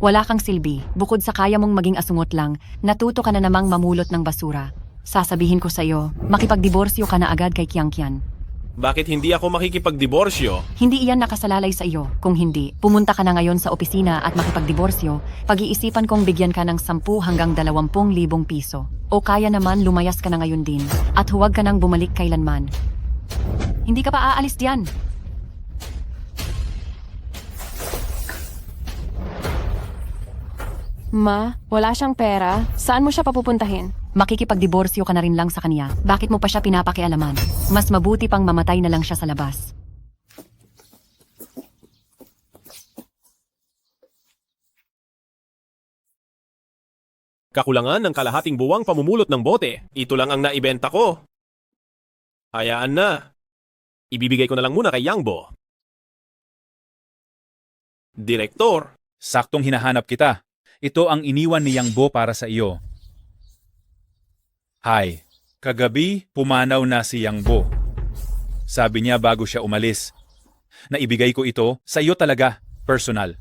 Wala kang silbi, bukod sa kaya mong maging asungot lang, natuto ka na namang mamulot ng basura. Sasabihin ko sa'yo, makipagdiborsyo ka na agad kay Kiangkian. Bakit hindi ako makikipagdiborsyo? Hindi iyan nakasalalay sa iyo. Kung hindi, pumunta ka na ngayon sa opisina at makipagdiborsyo, pag-iisipan kong bigyan ka ng 10 hanggang 20,000 piso. O kaya naman lumayas ka na ngayon din, at huwag ka nang bumalik kailanman. Hindi ka pa aalis diyan. Ma, wala siyang pera. Saan mo siya papupuntahin? Makikipagdiborsyo ka na rin lang sa kanya. Bakit mo pa siya pinapakialaman? Mas mabuti pang mamatay na lang siya sa labas. Kakulangan ng kalahating buwang pamumulot ng bote. Ito lang ang naibenta ko. Hayaan na. Ibibigay ko na lang muna kay Yangbo. Direktor, Saktong hinahanap kita. Ito ang iniwan ni Yang Bo para sa iyo. Hi, kagabi pumanaw na si Yang Bo. Sabi niya bago siya umalis. Naibigay ko ito sa iyo talaga, personal.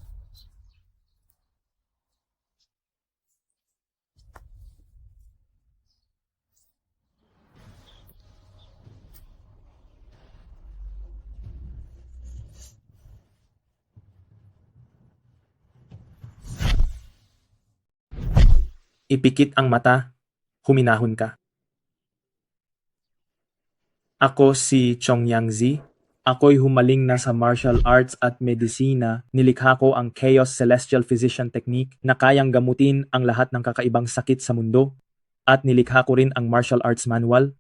Ipikit ang mata, huminahon ka. Ako si Chong Yangzi. Ako'y humaling na sa martial arts at medisina. Nilikha ko ang Chaos Celestial Physician Technique na kayang gamutin ang lahat ng kakaibang sakit sa mundo. At nilikha ko rin ang martial arts manual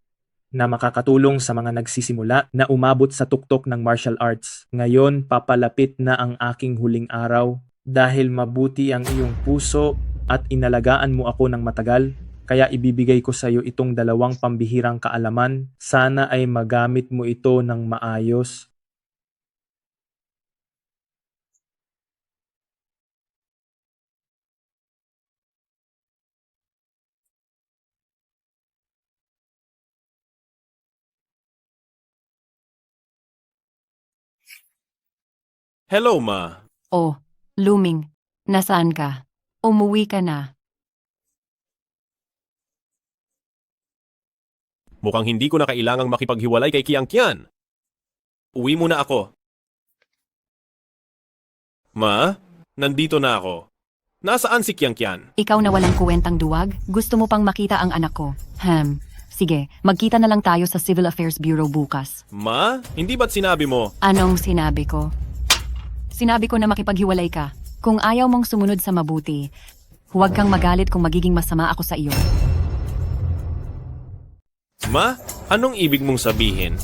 na makakatulong sa mga nagsisimula na umabot sa tuktok ng martial arts. Ngayon, papalapit na ang aking huling araw dahil mabuti ang iyong puso at inalagaan mo ako ng matagal, kaya ibibigay ko sa iyo itong 2 pambihirang kaalaman. Sana ay magamit mo ito ng maayos. hello ma. Oh, Luming, nasaan ka? Umuwi ka na. Mukhang hindi ko na kailangang makipaghiwalay kay Kiangkian. Uwi muna ako. Ma, nandito na ako. Nasaan si Kiangkian? Ikaw na walang kuwentang duwag, gusto mo pang makita ang anak ko. Sige, magkita na lang tayo sa Civil Affairs Bureau bukas. Ma, hindi ba't sinabi mo? Anong sinabi ko? Sinabi ko na makipaghiwalay ka. Kung ayaw mong sumunod sa mabuti, huwag kang magalit kung magiging masama ako sa iyo. Ma, anong ibig mong sabihin?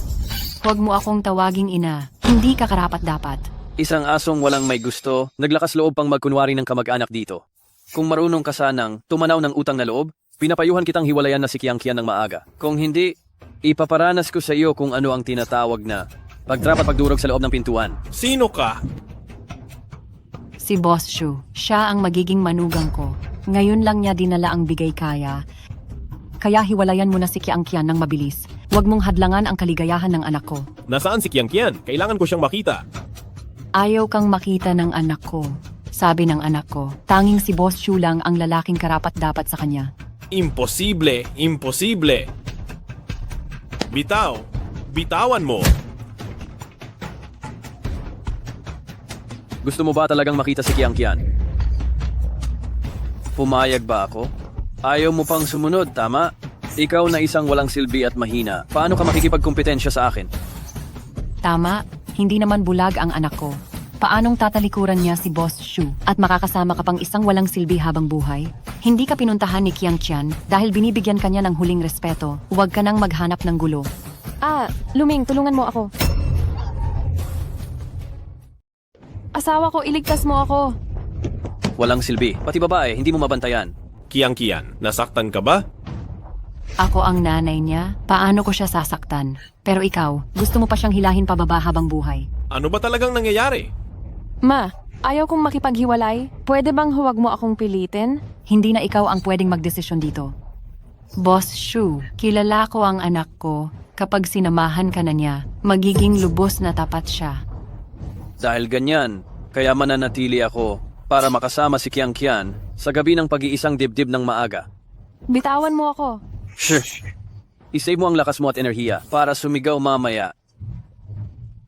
Huwag mo akong tawaging ina. Hindi ka karapat-dapat. Isang asong walang may gusto, naglakas loob pang magkunwari ng kamag-anak dito. Kung marunong ka sanang tumanaw ng utang na loob, pinapayuhan kitang hiwalayan na si Kiangkian ng maaga. Kung hindi, ipaparanas ko sa iyo kung ano ang tinatawag na pagtrapat pagdurog sa loob ng pintuan. Sino ka? Si Boss Shu, siya ang magiging manugang ko. Ngayon lang niya dinala ang bigay kaya. Kaya hiwalayan mo na si Kiangkian ng mabilis. Huwag mong hadlangan ang kaligayahan ng anak ko. Nasaan si Kiangkian? Kailangan ko siyang makita. Ayaw kang makita ng anak ko. Sabi ng anak ko, tanging si Boss Shu lang ang lalaking karapat-dapat sa kanya. Imposible! Imposible! Bitaw! Bitawan mo! Gusto mo ba talagang makita si Kiangkian? Pumayag ba ako? Ayaw mo pang sumunod, tama? Ikaw na isang walang silbi at mahina. Paano ka makikipagkompetensya sa akin? Tama, hindi naman bulag ang anak ko. Paanong tatalikuran niya si Boss Shu at makakasama ka pang isang walang silbi habang buhay? Hindi ka pinuntahan ni Kiangqian dahil binibigyan kanya ng huling respeto. Huwag ka nang maghanap ng gulo. Luming, tulungan mo ako. Asawa ko, iligtas mo ako. Walang silbi. Pati babae, hindi mo mabantayan. Kiangkian, nasaktan ka ba? Ako ang nanay niya, paano ko siya sasaktan? Pero ikaw, gusto mo pa siyang hilahin pababa habang buhay. Ano ba talagang nangyayari? Ma, ayaw kong makipaghiwalay. Pwede bang huwag mo akong pilitin? Hindi na ikaw ang pwedeng magdesisyon dito. Boss Shu, kilala ko ang anak ko. Kapag sinamahan ka na niya, magiging lubos na tapat siya. Dahil ganyan, kaya mananatili ako para makasama si Kiang Kian sa gabi ng pag-iisang dibdib ng maaga. Bitawan mo ako. Sure. I-save mo ang lakas mo at enerhiya para sumigaw mamaya.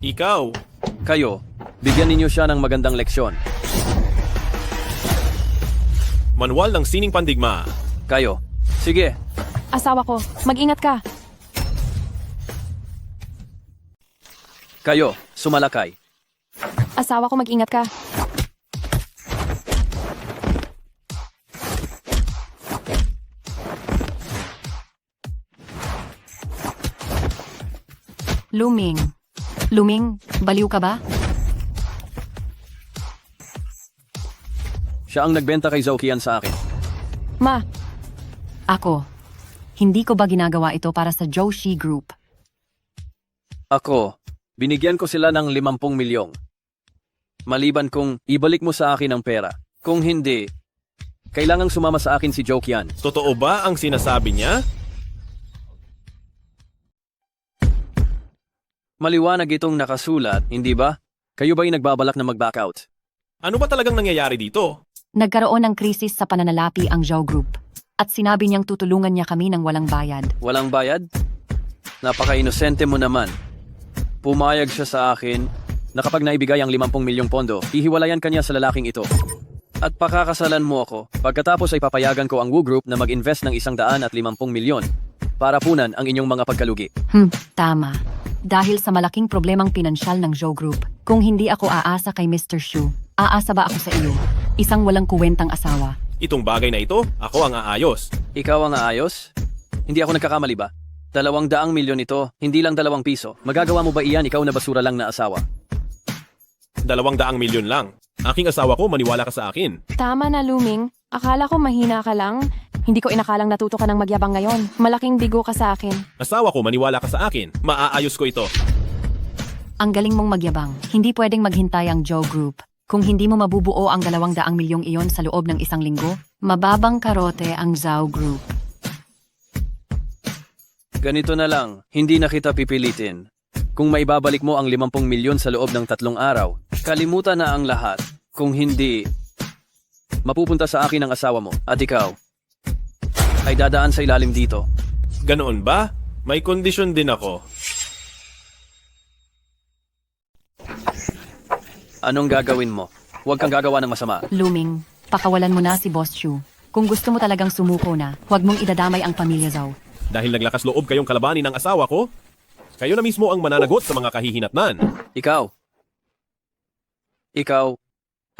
Ikaw, Kayo, bigyan ninyo siya ng magandang leksyon. manual ng sining pandigma. Kayo, sige, Asawa ko, mag-ingat ka. kayo, sumalakay. Asawa ko, mag-ingat ka. Luming. Luming, baliw ka ba? Siya ang nagbenta kay Zhou Qian sa akin. Ma, Ako. Hindi ko ba ginagawa ito para sa Joshi Group? Ako, binigyan ko sila ng 50 milyong. Maliban kung ibalik mo sa akin ang pera. Kung hindi, kailangang sumama sa akin si Zhou Qian. Totoo ba ang sinasabi niya? Maliwanag itong nakasulat, hindi ba? Kayo ba'y nagbabalak na mag-back out? Ano ba talagang nangyayari dito? Nagkaroon ng krisis sa pananalapi ang Zhao Group. At sinabi niyang tutulungan niya kami ng walang bayad. Walang bayad? Napaka-inosente mo naman. Pumayag siya sa akin na kapag naibigay ang 50 milyong pondo, hihiwalayan kanya sa lalaking ito. At pakakasalan mo ako, pagkatapos ay papayagan ko ang Wu Group na mag-invest ng 150 milyon para punan ang inyong mga pagkalugi. Tama. Dahil sa malaking problemang pinansyal ng Zhao Group, kung hindi ako aasa kay Mr. Shu, aasa ba ako sa iyo? Isang walang kuwentang asawa. Itong bagay na ito, ako ang aayos. Ikaw ang aayos? Hindi ako nagkakamali ba? 200 milyon ito, hindi lang 2 piso. Magagawa mo ba iyan ikaw na basura lang na asawa? 200 milyon lang. Aking asawa ko, maniwala ka sa akin. tama na, Luming. Akala ko mahina ka lang. Hindi ko inakalang natuto ka ng magyabang ngayon. Malaking bigo ka sa akin. Asawa ko, maniwala ka sa akin. Maaayos ko ito. Ang galing mong magyabang. Hindi pwedeng maghintay ang Zhao Group. Kung hindi mo mabubuo ang 200 milyong iyon sa loob ng 1 linggo, mababang karote ang Zhao Group. Ganito na lang, hindi na kita pipilitin. Kung maibabalik mo ang 50 milyon sa loob ng 3 araw, kalimutan na ang lahat. Kung hindi, mapupunta sa akin ang asawa mo at ikaw ay dadaan sa ilalim dito. Ganoon ba? May kondisyon din ako. Anong gagawin mo? Huwag kang gagawa ng masama. Luming, pakawalan mo na si Boss Shu. Kung gusto mo talagang sumuko na, huwag mong idadamay ang pamilya Zhao. Dahil naglakas loob kayong kalabanin ng asawa ko, kayo na mismo ang mananagot sa mga kahihinatnan. Ikaw,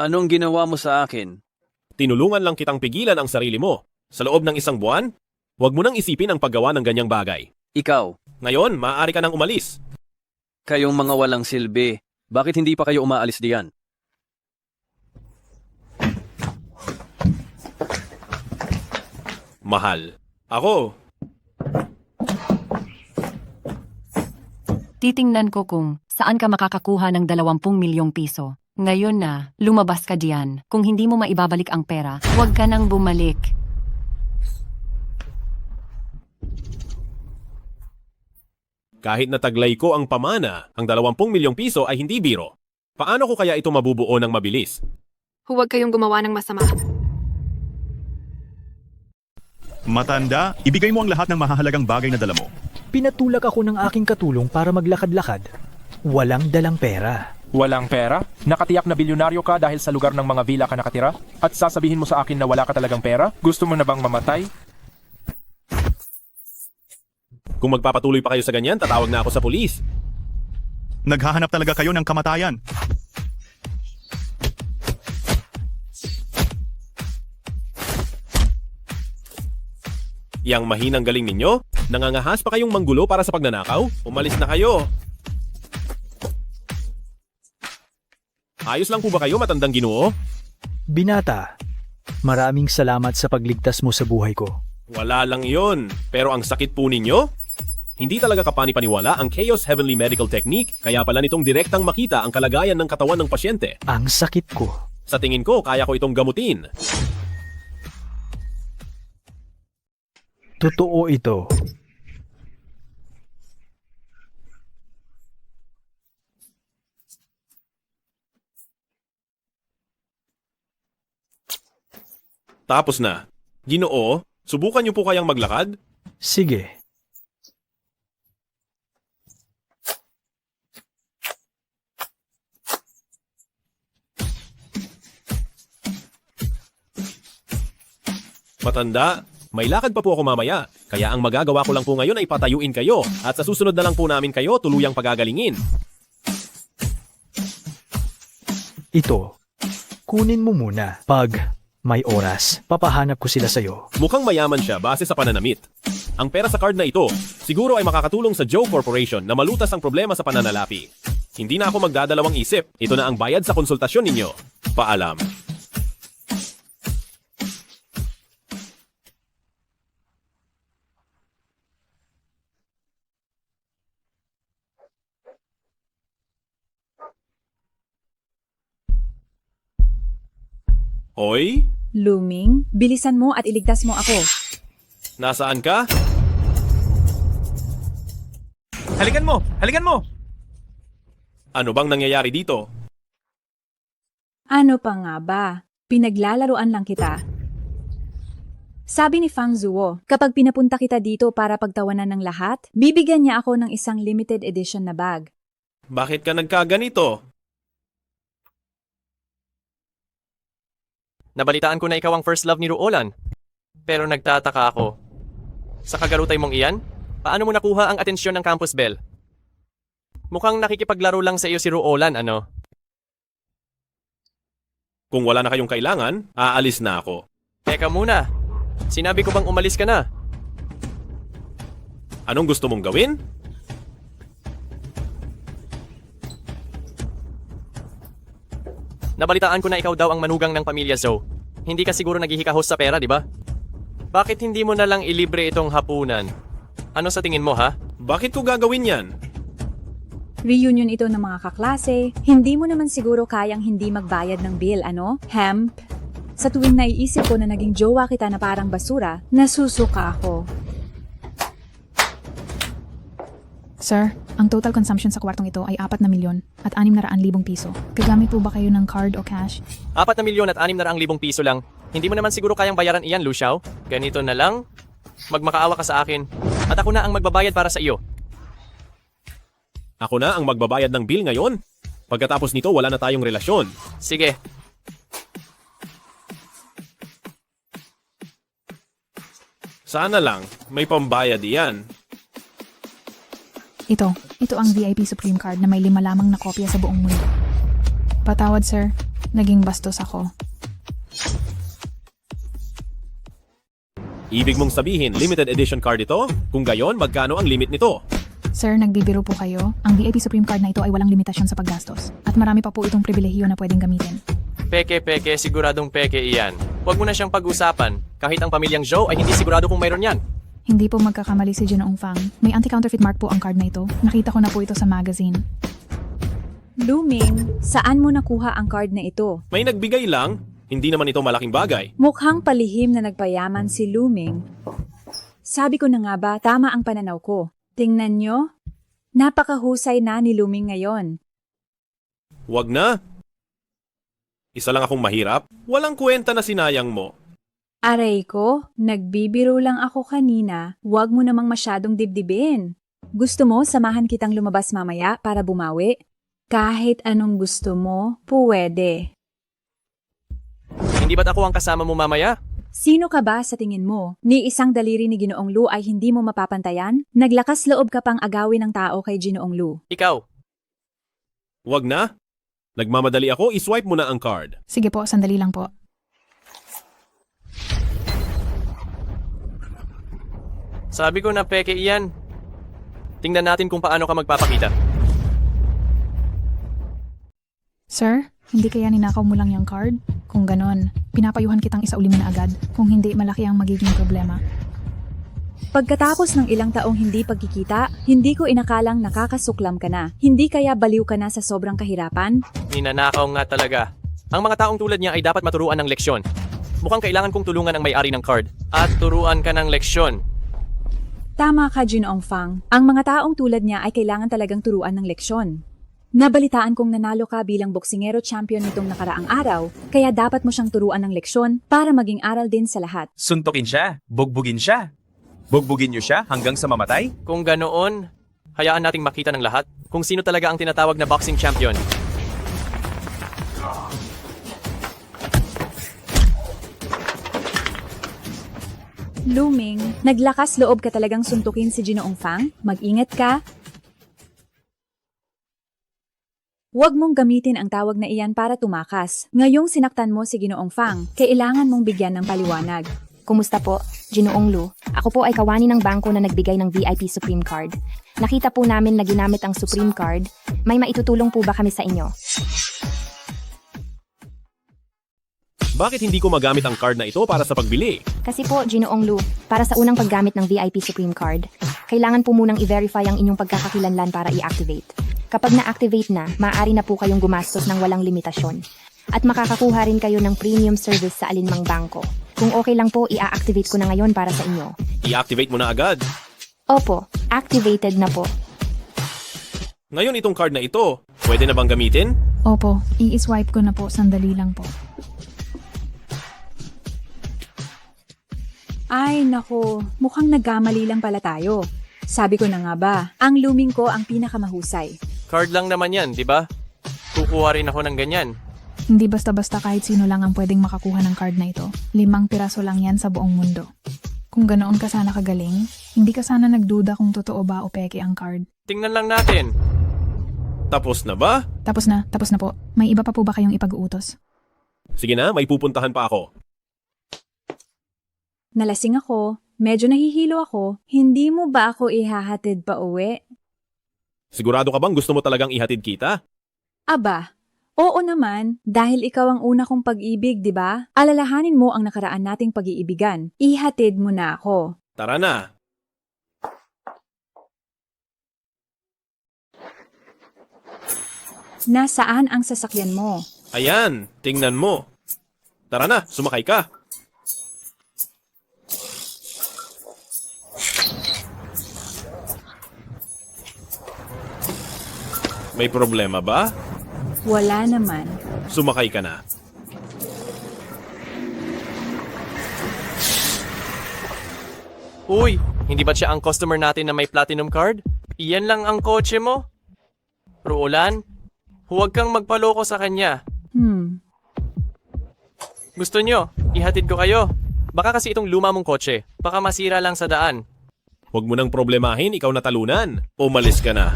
anong ginawa mo sa akin? Tinulungan lang kitang pigilan ang sarili mo. Sa loob ng 1 buwan, huwag mo nang isipin ang paggawa ng ganyang bagay. Ikaw, Ngayon, maaari ka nang umalis. kayong mga walang silbi, bakit hindi pa kayo umaalis diyan? Mahal. Ako, Titingnan ko kung saan ka makakakuha ng 20 milyong piso. Ngayon na, lumabas ka diyan. Kung hindi mo maibabalik ang pera, huwag ka nang bumalik. kahit nataglay ko ang pamana, ang 20 milyong piso ay hindi biro. Paano ko kaya ito mabubuo ng mabilis? Huwag kayong gumawa ng masama. Matanda, ibigay mo ang lahat ng mahahalagang bagay na dala mo. Pinatulak ako ng aking katulong para maglakad-lakad. Walang dalang pera. Walang pera? Nakatiyak na bilyonaryo ka dahil sa lugar ng mga villa ka nakatira? At sasabihin mo sa akin na wala ka talagang pera? Gusto mo na bang mamatay? Kung magpapatuloy pa kayo sa ganyan, tatawag na ako sa pulis. Naghahanap talaga kayo ng kamatayan. Yang mahinang galing ninyo? Nangangahas pa kayong manggulo para sa pagnanakaw? Umalis na kayo. Ayos lang po ba kayo, matandang Ginoo? Binata, maraming salamat sa pagligtas mo sa buhay ko. Wala lang yon. Pero ang sakit po ninyo? Hindi talaga kapani-paniwala ang Chaos Heavenly Medical Technique, kaya pala nitong direktang makita ang kalagayan ng katawan ng pasyente. Ang sakit ko. Sa tingin ko, kaya ko itong gamutin. Totoo ito. Tapos na. Ginoo, subukan niyo po kayang maglakad? Sige. Matanda, may lakad pa po ako mamaya. Kaya ang magagawa ko lang po ngayon ay patayuin kayo. At sa susunod na lang po namin kayo tuluyang pagagalingin. Ito. Kunin mo muna. Pag may oras, papahanap ko sila sa'yo. Mukhang mayaman siya base sa pananamit. Ang pera sa card na ito, siguro ay makakatulong sa Joe Corporation na malutas ang problema sa pananalapi. Hindi na ako magdadalawang isip. Ito na ang bayad sa konsultasyon ninyo. Paalam. Hoy, Luming, bilisan mo at iligtas mo ako. nasaan ka? Halikan mo! Halikan mo! Ano bang nangyayari dito? Ano pa nga ba? Pinaglalaruan lang kita. Sabi ni Fang Zuo, kapag pinapunta kita dito para pagtawanan ng lahat, bibigyan niya ako ng isang limited edition na bag. Bakit ka nagkaganito? Nabalitaan ko na ikaw ang first love ni Ruolan. Pero nagtataka ako. Sa kagarutay mong iyan, paano mo nakuha ang atensyon ng Campus Belle? Mukhang nakikipaglaro lang sa iyo si Ruolan, ano? Kung wala na kayong kailangan, aalis na ako. Teka muna. Sinabi ko bang umalis ka na? Anong gusto mong gawin? Nabalitaan ko na ikaw daw ang manugang ng pamilya Zhou. Hindi ka siguro naghihikahos sa pera, di ba? Bakit hindi mo na lang ilibre itong hapunan? Ano sa tingin mo, ha? Bakit ko gagawin yan? Reunion ito ng mga kaklase, hindi mo naman siguro kayang hindi magbayad ng bill, ano? Hemp? Sa tuwing naiisip ko na naging jowa kita na parang basura, nasusuka ako. Sir, ang total consumption sa kwartong ito ay 4 na milyon at 600,000 piso. Gagamit po ba kayo ng card o cash? 4 na milyon at 600,000 piso lang. Hindi mo naman siguro kayang bayaran iyan, Lu Xiao. Ganito na lang. Magmakaawa ka sa akin. At ako na ang magbabayad para sa iyo. Ako na ang magbabayad ng bill ngayon. Pagkatapos nito, wala na tayong relasyon. Sige. Sana lang, may pambayad iyan. Ito ang VIP Supreme Card na may 5 lamang na kopya sa buong mundo. Patawad sir, naging bastos ako. Ibig mong sabihin, limited edition card ito? Kung gayon, magkano ang limit nito? Sir, nagbibiro po kayo. Ang VIP Supreme Card na ito ay walang limitasyon sa paggastos. At marami pa po itong pribilehiyo na pwedeng gamitin. Peke, siguradong peke iyan. Huwag mo na siyang pag-usapan. Kahit ang pamilyang Zhou ay hindi sigurado kung mayroon yan. Hindi po magkakamali si Jinoong Fang. May anti-counterfeit mark po ang card na ito. Nakita ko na po ito sa magazine. Luming, saan mo nakuha ang card na ito? May nagbigay lang, hindi naman ito malaking bagay. Mukhang palihim na nagpayaman si Luming. Sabi ko na nga ba, tama ang pananaw ko. Tingnan nyo, napakahusay na ni Luming ngayon. Wag na. Isa lang akong mahirap, walang kwenta na sinayang mo. Aray ko, nagbibiro lang ako kanina, huwag mo namang masyadong dibdibin. Gusto mo samahan kitang lumabas mamaya para bumawi? Kahit anong gusto mo, puwede. Hindi ba't ako ang kasama mo mamaya? Sino ka ba sa tingin mo? Ni isang daliri ni Ginoong Lu ay hindi mo mapapantayan? Naglakas loob ka pang agawin ng tao kay Ginoong Lu. Ikaw. Wag na. Nagmamadali ako, iswipe mo na ang card. Sige po, sandali lang po. Sabi ko na peke iyan. Tingnan natin kung paano ka magpapakita. Sir, hindi kaya ninakaw mo lang yung card? Kung ganon, pinapayuhan kitang isauli mo na agad. Kung hindi, malaki ang magiging problema. Pagkatapos ng ilang taong hindi pagkikita, hindi ko inakalang nakakasuklam ka na. Hindi kaya baliw ka na sa sobrang kahirapan? Ninanakaw nga talaga. Ang mga taong tulad niya ay dapat maturuan ng leksyon. Mukhang kailangan kong tulungan ang may-ari ng card. At turuan ka ng leksyon. Tama ka, Ginoong Fang. Ang mga taong tulad niya ay kailangan talagang turuan ng leksyon. Nabalitaan kong nanalo ka bilang boksingero champion nitong nakaraang araw, kaya dapat mo siyang turuan ng leksyon para maging aral din sa lahat. Suntukin siya, bugbugin siya. Bugbugin niyo siya hanggang sa mamatay? Kung ganoon, hayaan nating makita ng lahat kung sino talaga ang tinatawag na boxing champion. Luming, naglakas loob ka talagang suntukin si Ginoong Fang? Mag-ingat ka. Huwag mong gamitin ang tawag na iyan para tumakas. Ngayong sinaktan mo si Ginoong Fang, kailangan mong bigyan ng paliwanag. Kumusta po, Ginoong Lu? Ako po ay kawani ng bangko na nagbigay ng VIP Supreme Card. Nakita po namin na ginamit ang Supreme Card. May maitutulong po ba kami sa inyo? Bakit hindi ko magamit ang card na ito para sa pagbili? Kasi po, Ginoong Lu, para sa unang paggamit ng VIP Supreme Card, kailangan po munang i-verify ang inyong pagkakakilanlan para i-activate. Kapag na-activate na, maaari na po kayong gumastos ng walang limitasyon. At makakakuha rin kayo ng premium service sa alinmang bangko. Kung okay lang po, i-activate ko na ngayon para sa inyo. I-activate mo na agad. Opo, activated na po. Ngayon itong card na ito, pwede na bang gamitin? Opo, i-swipe ko na po, sandali lang po. Ay nako, mukhang nagkamali lang pala tayo. Sabi ko na nga ba, ang Luming ko ang pinakamahusay. Card lang naman yan, di ba? Kukuha rin ako ng ganyan. Hindi basta-basta kahit sino lang ang pwedeng makakuha ng card na ito. 5 piraso lang yan sa buong mundo. Kung ganoon ka sana kagaling, hindi ka sana nagduda kung totoo ba o peke ang card. Tingnan lang natin. Tapos na ba? Tapos na po. May iba pa po ba kayong ipag-uutos? Sige na, may pupuntahan pa ako. Nalasing ako, medyo nahihilo ako, hindi mo ba ako ihahatid pa uwi? Sigurado ka bang gusto mo talagang ihatid kita? Aba, oo naman, dahil ikaw ang una kong pag-ibig, di ba? Alalahanin mo ang nakaraan nating pag-iibigan. Ihatid mo na ako. Tara na. Nasaan ang sasakyan mo? Ayan, tingnan mo. Tara na, sumakay ka. May problema ba? Wala naman. Sumakay ka na. Uy, hindi ba siya ang customer natin na may platinum card? Iyan lang ang kotse mo? Ruolan, huwag kang magpaloko sa kanya. Gusto nyo, ihatid ko kayo. Baka kasi itong luma mong kotse, baka masira lang sa daan. Huwag mo nang problemahin, ikaw natalunan. Umalis ka na.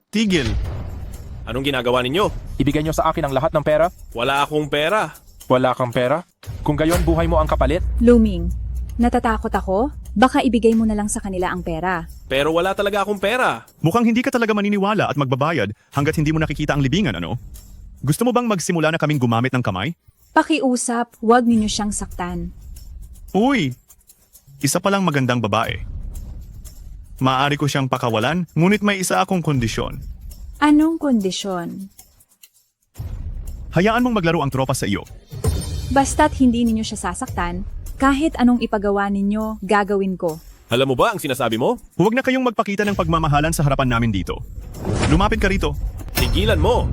Tigil. Anong ginagawa ninyo? Ibigay nyo sa akin ang lahat ng pera? Wala akong pera. Wala kang pera? Kung gayon, buhay mo ang kapalit? Luming, natatakot ako? Baka ibigay mo na lang sa kanila ang pera. Pero wala talaga akong pera. Mukhang hindi ka talaga maniniwala at magbabayad hanggat hindi mo nakikita ang libingan, ano? Gusto mo bang magsimula na kaming gumamit ng kamay? Pakiusap, huwag ninyo siyang saktan. Uy, isa palang magandang babae. Maaari ko siyang pakawalan, ngunit may isa akong kondisyon. Anong kondisyon? Hayaan mong maglaro ang tropa sa iyo. Basta't hindi ninyo siya sasaktan, kahit anong ipagawa ninyo, gagawin ko. Alam mo ba ang sinasabi mo? Huwag na kayong magpakita ng pagmamahalan sa harapan namin dito. Lumapit ka rito. Tigilan mo.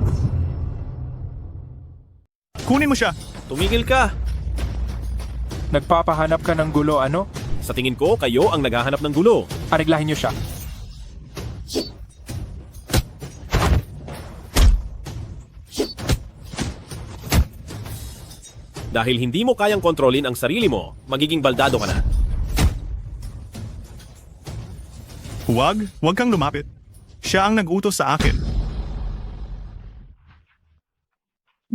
Kunin mo siya. Tumigil ka. Nagpapahanap ka ng gulo, ano? Sa tingin ko, kayo ang naghahanap ng gulo. Ariglahin nyo siya. Dahil hindi mo kayang kontrolin ang sarili mo, magiging baldado ka na. Huwag kang lumapit. Siya ang nag-utos sa akin.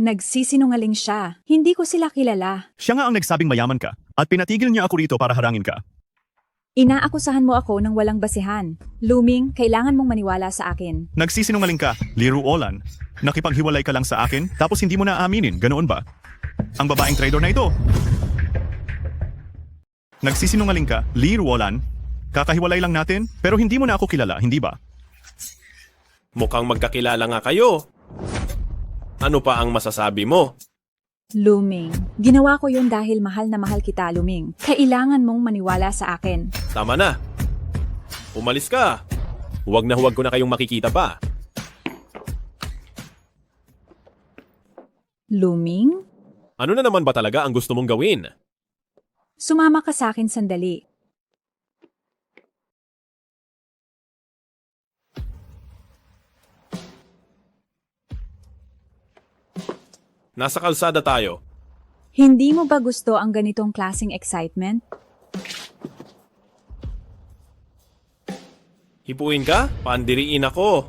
Nagsisinungaling siya. Hindi ko sila kilala. Siya nga ang nagsabing mayaman ka at pinatigil niya ako rito para harangin ka. Inaakusahan mo ako ng walang basihan. Luming, kailangan mong maniwala sa akin. Nagsisinungaling ka, Liru Olan. Nakipaghiwalay ka lang sa akin tapos hindi mo na aaminin, ganoon ba? Ang babaeng traidor na ito. Nagsisinungaling ka, Liru Olan. Kakahiwalay lang natin pero hindi mo na ako kilala, hindi ba? Mukhang magkakilala nga kayo. Ano pa ang masasabi mo? Luming, ginawa ko yun dahil mahal na mahal kita, Luming. Kailangan mong maniwala sa akin. Tama na. Umalis ka. Huwag na huwag ko na kayong makikita pa. Luming, Ano na naman ba talaga ang gusto mong gawin? sumama ka sa akin sandali. Nasa kalsada tayo. Hindi mo ba gusto ang ganitong klaseng excitement? Hipuin ka? Pandiriin ako.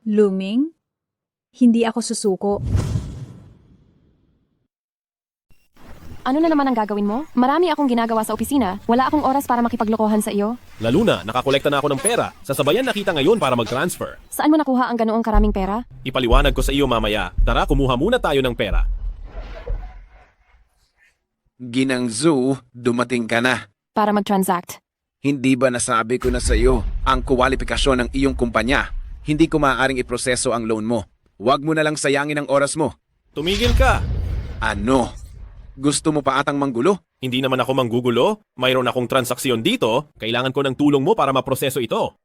Luming, hindi ako susuko. Ano na naman ang gagawin mo? Marami akong ginagawa sa opisina. Wala akong oras para makipaglokohan sa iyo. Lalo na, nakakolekta na ako ng pera. Sasabayan na kita ngayon para mag-transfer. Saan mo nakuha ang ganoong karaming pera? Ipaliwanag ko sa iyo mamaya. Tara, kumuha muna tayo ng pera. Ginang Zoo, dumating ka na. Para mag-transact. Hindi ba nasabi ko na sa iyo ang kwalifikasyon ng iyong kumpanya? Hindi ko maaaring iproseso ang loan mo. Huwag mo na lang sayangin ang oras mo. Tumigil ka! Ano? Gusto mo pa atang manggulo? Hindi naman ako manggugulo. Mayroon akong transaksyon dito. Kailangan ko ng tulong mo para maproseso ito.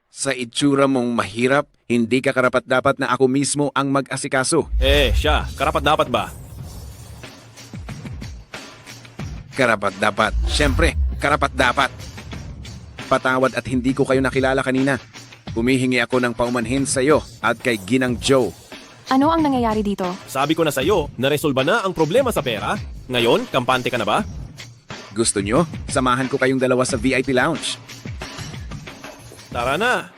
Sa itsura mong mahirap, hindi ka karapat-dapat na ako mismo ang mag-asikaso. Siya. Karapat-dapat ba? Karapat-dapat. Siyempre, karapat-dapat. Patawad at hindi ko kayo nakilala kanina. Humihingi ako ng paumanhin sa iyo at kay Ginang Joe. Ano ang nangyayari dito? Sabi ko na sa iyo, naresolba na ang problema sa pera. Ngayon, kampante ka na ba? Gusto nyo? Samahan ko kayong dalawa sa VIP lounge. Tara na!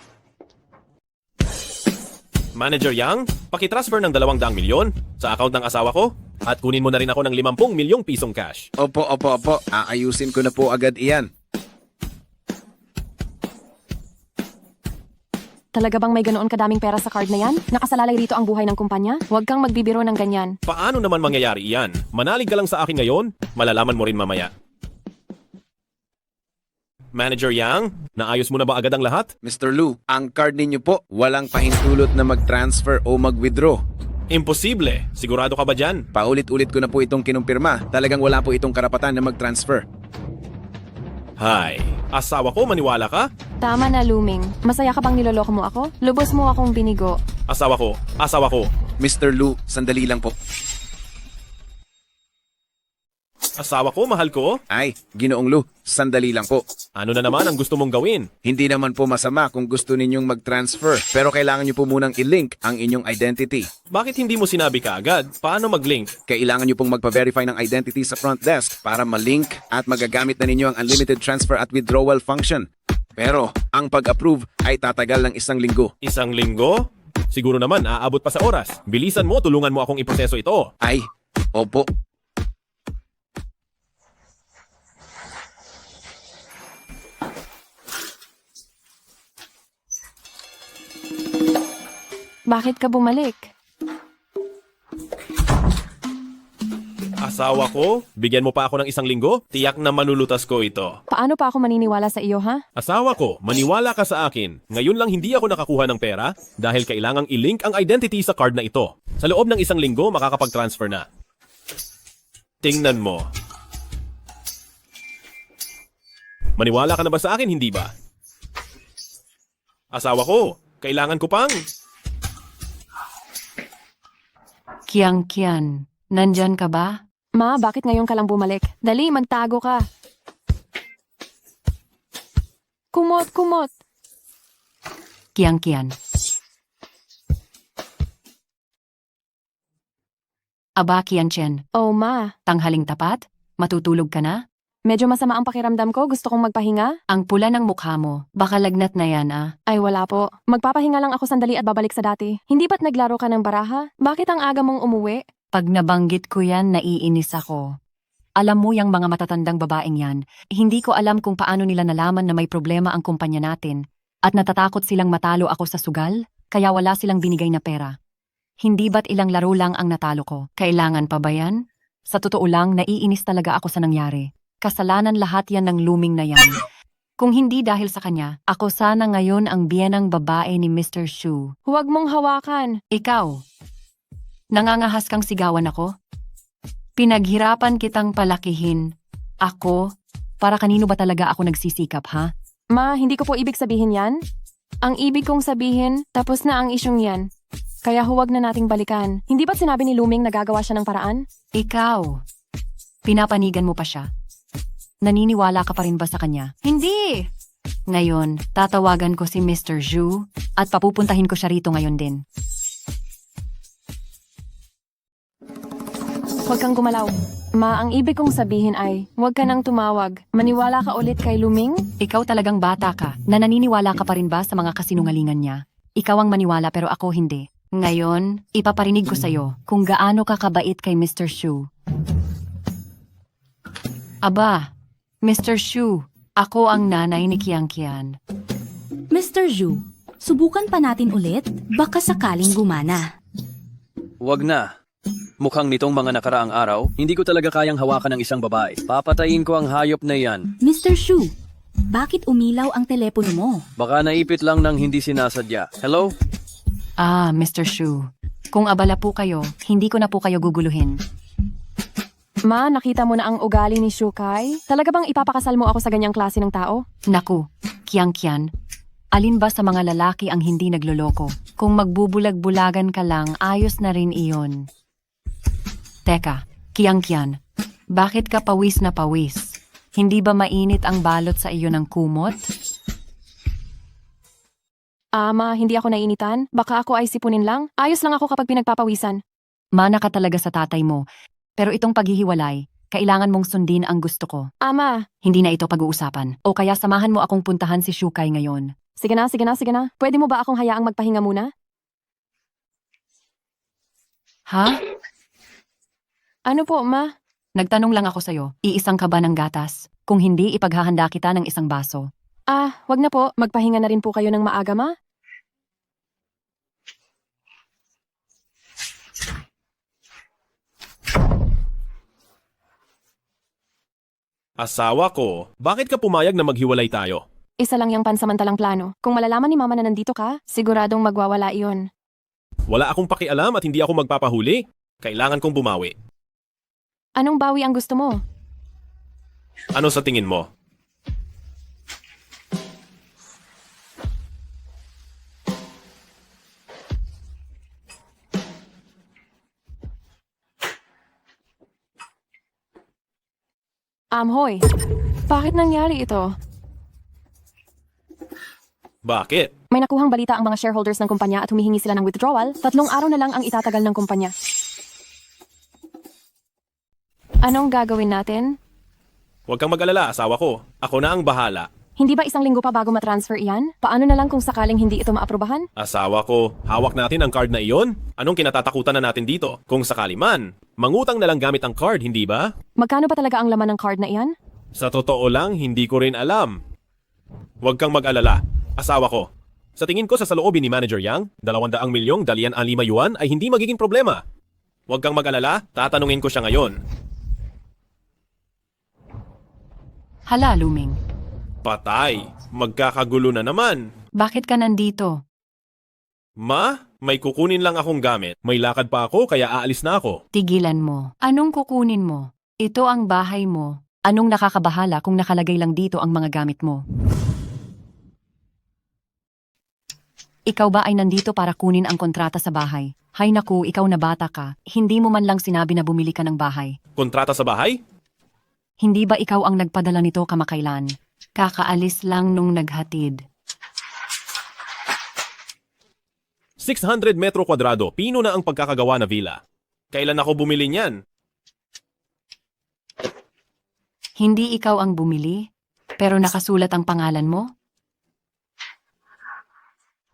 Manager Yang, pakitransfer ng 200 milyon sa account ng asawa ko at kunin mo na rin ako ng 50 milyong pisong cash. Opo. Aayusin ko na po agad iyan. Talaga bang may ganoon kadaming pera sa card na yan? Nakasalalay rito ang buhay ng kumpanya? Huwag kang magbibiro ng ganyan. Paano naman mangyayari iyan? Manalig ka lang sa akin ngayon, malalaman mo rin mamaya. Manager Yang, naayos mo na ba agad ang lahat? Mr. Lu, ang card ninyo po, walang pahintulot na mag-transfer o mag-withdraw. Imposible. Sigurado ka ba dyan? Paulit-ulit ko na po itong kinumpirma. Talagang wala po itong karapatan na mag-transfer. Hay, asawa ko, maniwala ka? Tama na, Luming. Masaya ka bang niloloko mo ako? Lubos mo akong binigo. Asawa ko. Mr. Lu, sandali lang po. Asawa ko, mahal ko. Ay, Ginoong Lu, sandali lang po. Ano na naman ang gusto mong gawin? Hindi naman po masama kung gusto ninyong mag-transfer, pero kailangan nyo po munang i-link ang inyong identity. Bakit hindi mo sinabi kaagad? Paano mag-link? Kailangan nyo pong magpa-verify ng identity sa front desk para ma-link at magagamit na ninyo ang unlimited transfer at withdrawal function. Pero, ang pag-approve ay tatagal ng 1 linggo. 1 linggo? Siguro naman, aabot pa sa oras. Bilisan mo, tulungan mo akong iproseso ito. Ay, opo. Bakit ka bumalik? Asawa ko, bigyan mo pa ako ng 1 linggo? Tiyak na manulutas ko ito. Paano pa ako maniniwala sa iyo, ha? Asawa ko, maniwala ka sa akin. Ngayon lang hindi ako nakakuha ng pera dahil kailangang i-link ang identity sa card na ito. Sa loob ng 1 linggo, makakapag-transfer na. Tingnan mo. Maniwala ka na ba sa akin, hindi ba? Asawa ko, kailangan ko pang... Kiang, nandyan ka ba? Ma, bakit ngayon ka lang bumalik? Dali, magtago ka. Kumot. Kiang. Aba, Kian-chen, Oh, ma. tanghaling tapat? Matutulog ka na? Medyo masama ang pakiramdam ko. Gusto kong magpahinga. Ang pula ng mukha mo, baka lagnat na yan Ay, wala po. Magpapahinga lang ako sandali at babalik sa dati. Hindi ba't naglaro ka ng baraha? Bakit ang aga mong umuwi? Pag nabanggit ko yan, naiinis ako. Alam mo yung mga matatandang babaeng yan, hindi ko alam kung paano nila nalaman na may problema ang kumpanya natin at natatakot silang matalo ako sa sugal, kaya wala silang binigay na pera. Hindi ba't ilang laro lang ang natalo ko? Kailangan pa ba yan? Sa totoo lang, naiinis talaga ako sa nangyari. Kasalanan lahat yan ng Luming na yan. Kung hindi dahil sa kanya, ako sana ngayon ang biyenang babae ni Mr. Shu. Huwag mong hawakan. Ikaw, nangangahas kang sigawan ako? Pinaghirapan kitang palakihin. Ako? Para kanino ba talaga ako nagsisikap, ha? Ma, hindi ko po ibig sabihin yan. Ang ibig kong sabihin, tapos na ang isyong yan. Kaya huwag na nating balikan. Hindi ba't sinabi ni Luming na gagawa siya ng paraan? Ikaw, pinapanigan mo pa siya. Naniniwala ka pa rin ba sa kanya? Hindi! Ngayon, tatawagan ko si Mr. Zhu at papupuntahin ko siya rito ngayon din. Huwag kang gumalaw. Ma, ang ibig kong sabihin ay, huwag ka nang tumawag. Maniwala ka ulit kay Luming? Ikaw talagang bata ka na naniniwala ka pa rin ba sa mga kasinungalingan niya? Ikaw ang maniwala pero ako hindi. Ngayon, ipaparinig ko sa'yo kung gaano ka kabait kay Mr. Shu. Aba, Mr. Shu, ako ang nanay ni Kian. Mr. Zhu, subukan pa natin ulit? Baka sakaling gumana. Wag na. Mukhang nitong mga nakaraang araw, hindi ko talaga kayang hawakan ng isang babae. Papatayin ko ang hayop na yan. Mr. Shu, bakit umilaw ang telepono mo? Baka naipit lang ng hindi sinasadya. Hello? Ah, Mr. Shu, kung abala po kayo, hindi ko na po kayo guguluhin. Ma, nakita mo na ang ugali ni Shukai? Talaga bang ipapakasal mo ako sa ganyang klase ng tao? Naku, Kian, alin ba sa mga lalaki ang hindi nagloloko? Kung magbubulag-bulagan ka lang, ayos na rin iyon. Teka, Kian, bakit ka pawis na pawis? Hindi ba mainit ang balot sa iyo ng kumot? Ma, hindi ako nainitan. Baka ako ay sipunin lang. Ayos lang ako kapag pinagpapawisan. Mana ka talaga sa tatay mo. Pero itong paghihiwalay, kailangan mong sundin ang gusto ko. Ama! Hindi na ito pag-uusapan. O kaya samahan mo akong puntahan si Shukai ngayon. Sige na. Pwede mo ba akong hayaang magpahinga muna? Ha? Ano po, Ma? Nagtanong lang ako sa'yo, iisang ka ba ng gatas? Kung hindi, ipaghahanda kita ng isang baso. Wag na po. Magpahinga na rin po kayo ng maaga, Ma. Asawa ko, bakit ka pumayag na maghiwalay tayo? Isa lang yung pansamantalang plano. Kung malalaman ni Mama na nandito ka, siguradong magwawala iyon. Wala akong pakialam at hindi ako magpapahuli. Kailangan kong bumawi. Anong bawi ang gusto mo? Ano sa tingin mo? Hoy. Bakit nangyari ito? Bakit? May nakuhang balita ang mga shareholders ng kumpanya at humihingi sila ng withdrawal. 3 araw na lang ang itatagal ng kumpanya. Anong gagawin natin? Huwag kang mag-alala, asawa ko. Ako na ang bahala. Hindi ba 1 linggo pa bago matransfer iyan? Paano na lang kung sakaling hindi ito maaprobahan? Asawa ko, hawak natin ang card na iyon? Anong kinatatakutan na natin dito? Kung sakali man, mangutang na lang gamit ang card, hindi ba? Magkano pa talaga ang laman ng card na iyan? Sa totoo lang, hindi ko rin alam. Huwag kang mag-alala, asawa ko. Sa tingin ko sa saloobin ni Manager Yang, 200 milyong dalian ang 5 yuan ay hindi magiging problema. Huwag kang mag-alala, tatanungin ko siya ngayon. Hala, Luming. Patay, magkakagulo na naman. Bakit ka nandito? Ma, may kukunin lang akong gamit. May lakad pa ako kaya aalis na ako. Tigilan mo. Anong kukunin mo? Ito ang bahay mo. Anong nakakabahala kung nakalagay lang dito ang mga gamit mo? Ikaw ba ay nandito para kunin ang kontrata sa bahay? Hay naku, ikaw na bata ka. Hindi mo man lang sinabi na bumili ka ng bahay. Kontrata sa bahay? Hindi ba ikaw ang nagpadala nito kamakailan? Kakaalis lang nung naghatid. 600 metro kwadrado, pino na ang pagkakagawa na villa. Kailan ako bumili niyan? Hindi ikaw ang bumili, pero nakasulat ang pangalan mo?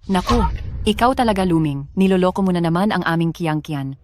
Naku, ikaw talaga, Luming. Niloloko mo na naman ang aming Kian.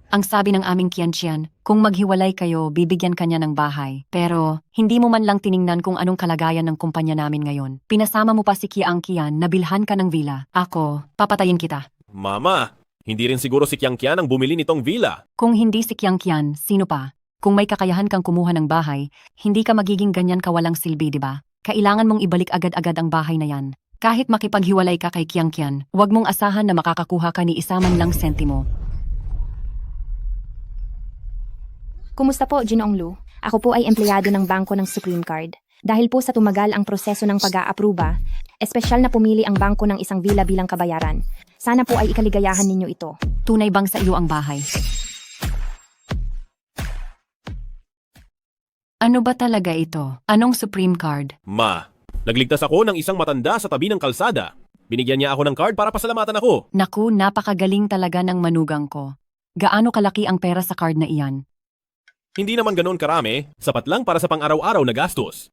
Ang sabi ng aming Kian, kung maghiwalay kayo, bibigyan kanya ng bahay. Pero, hindi mo man lang tiningnan kung anong kalagayan ng kumpanya namin ngayon. Pinasama mo pa si Kian na bilhan ka ng villa. Ako, papatayin kita. Mama, hindi rin siguro si Kian ang bumili nitong villa. Kung hindi si Kian, sino pa? Kung may kakayahan kang kumuha ng bahay, hindi ka magiging ganyan kawalang silbi, di ba? Kailangan mong ibalik agad-agad ang bahay na yan. Kahit makipaghiwalay ka kay Kiangkian, huwag mong asahan na makakakuha ka ni isa man lang sentimo. Kumusta po, Ginoong Lu? Ako po ay empleyado ng bangko ng Supreme Card. Dahil po sa tumagal ang proseso ng pag-aapruba, espesyal na pumili ang bangko ng isang villa bilang kabayaran. Sana po ay ikaligayahan ninyo ito. Tunay bang sa iyo ang bahay? Ano ba talaga ito? Anong Supreme Card? Ma, nagligtas ako ng isang matanda sa tabi ng kalsada. Binigyan niya ako ng card para pasalamatan ako. Naku, napakagaling talaga ng manugang ko. Gaano kalaki ang pera sa card na iyan? Hindi naman ganoon karami, sapat lang para sa pang-araw-araw na gastos.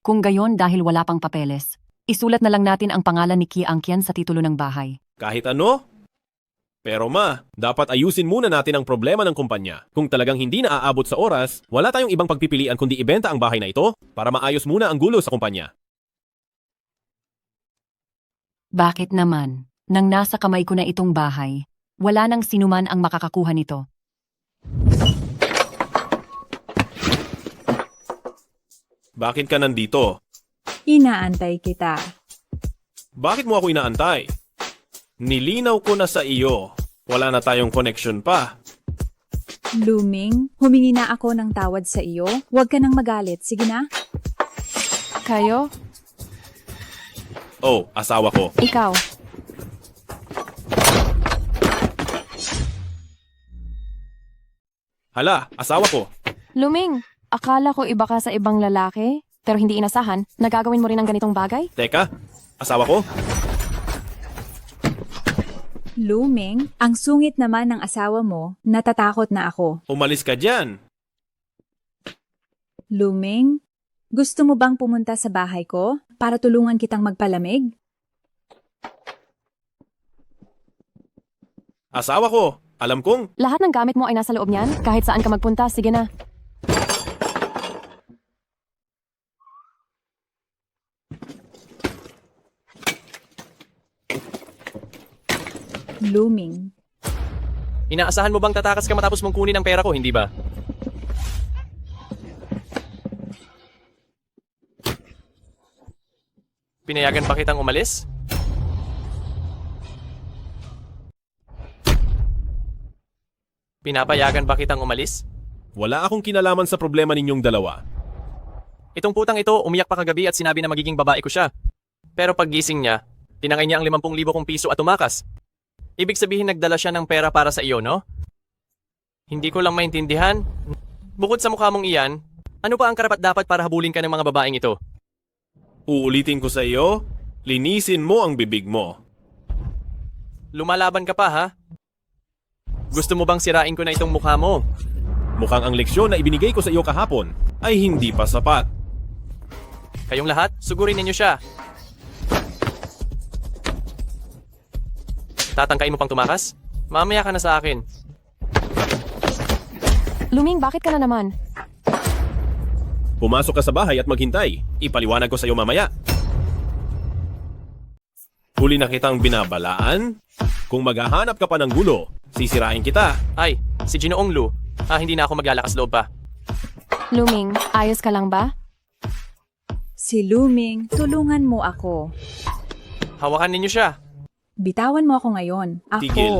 Kung gayon dahil wala pang papeles, isulat na lang natin ang pangalan ni Kiangkian sa titulo ng bahay. Kahit ano? Pero ma, dapat ayusin muna natin ang problema ng kumpanya. Kung talagang hindi na aabot sa oras, wala tayong ibang pagpipilian kundi ibenta ang bahay na ito para maayos muna ang gulo sa kumpanya. Bakit naman? Nang nasa kamay ko na itong bahay, wala nang sinuman ang makakakuha nito. Bakit ka nandito? Inaantay kita. Bakit mo ako inaantay? Nilinaw ko na sa iyo. Wala na tayong connection pa. Luming, humingi na ako ng tawad sa iyo. Huwag ka nang magalit, sige na. Kayo? Oh, asawa ko. Ikaw? Hala, asawa ko. Luming, akala ko iba ka sa ibang lalaki, pero hindi inasahan. Nagagawin mo rin ang ganitong bagay? Teka, asawa ko? Luming, ang sungit naman ng asawa mo, natatakot na ako. Umalis ka dyan. Luming, gusto mo bang pumunta sa bahay ko para tulungan kitang magpalamig? Asawa ko, alam kong Lahat ng gamit mo ay nasa loob niyan? Kahit saan ka magpunta, sige na. Luming. Inaasahan mo bang tatakas ka matapos mong kunin ang pera ko, hindi ba? Pinayagan pa kitang umalis? Pinapayagan ba kitang umalis? wala akong kinalaman sa problema ninyong dalawa. Itong putang ito, umiyak pa kagabi at sinabi na magiging babae ko siya. Pero paggising niya, tinangay niya ang 50,000 kong piso at tumakas. Ibig sabihin nagdala siya ng pera para sa iyo, no? Hindi ko lang maintindihan. Bukod sa mukha mong iyan, ano pa ang karapat-dapat para habulin ka ng mga babaeng ito? Uulitin ko sa iyo, linisin mo ang bibig mo. Lumalaban ka pa, ha? Gusto mo bang sirain ko na itong mukha mo? Mukhang ang leksyon na ibinigay ko sa iyo kahapon ay hindi pa sapat. Kayong lahat, sugurin ninyo siya. Tatangkain mo pang tumakas? Mamaya ka na sa akin. Luming, bakit ka na naman? Pumasok ka sa bahay at maghintay. Ipaliwanag ko sa iyo mamaya. Huli na kitang binabalaan. Kung maghahanap ka pa ng gulo, sisirain kita. Ay, si Ginoong Lu. Hindi na ako maglalakas loob pa. Luming, ayos ka lang ba? Si Luming, tulungan mo ako. Hawakan ninyo siya. Bitawan mo ako ngayon. Ako. Tigil.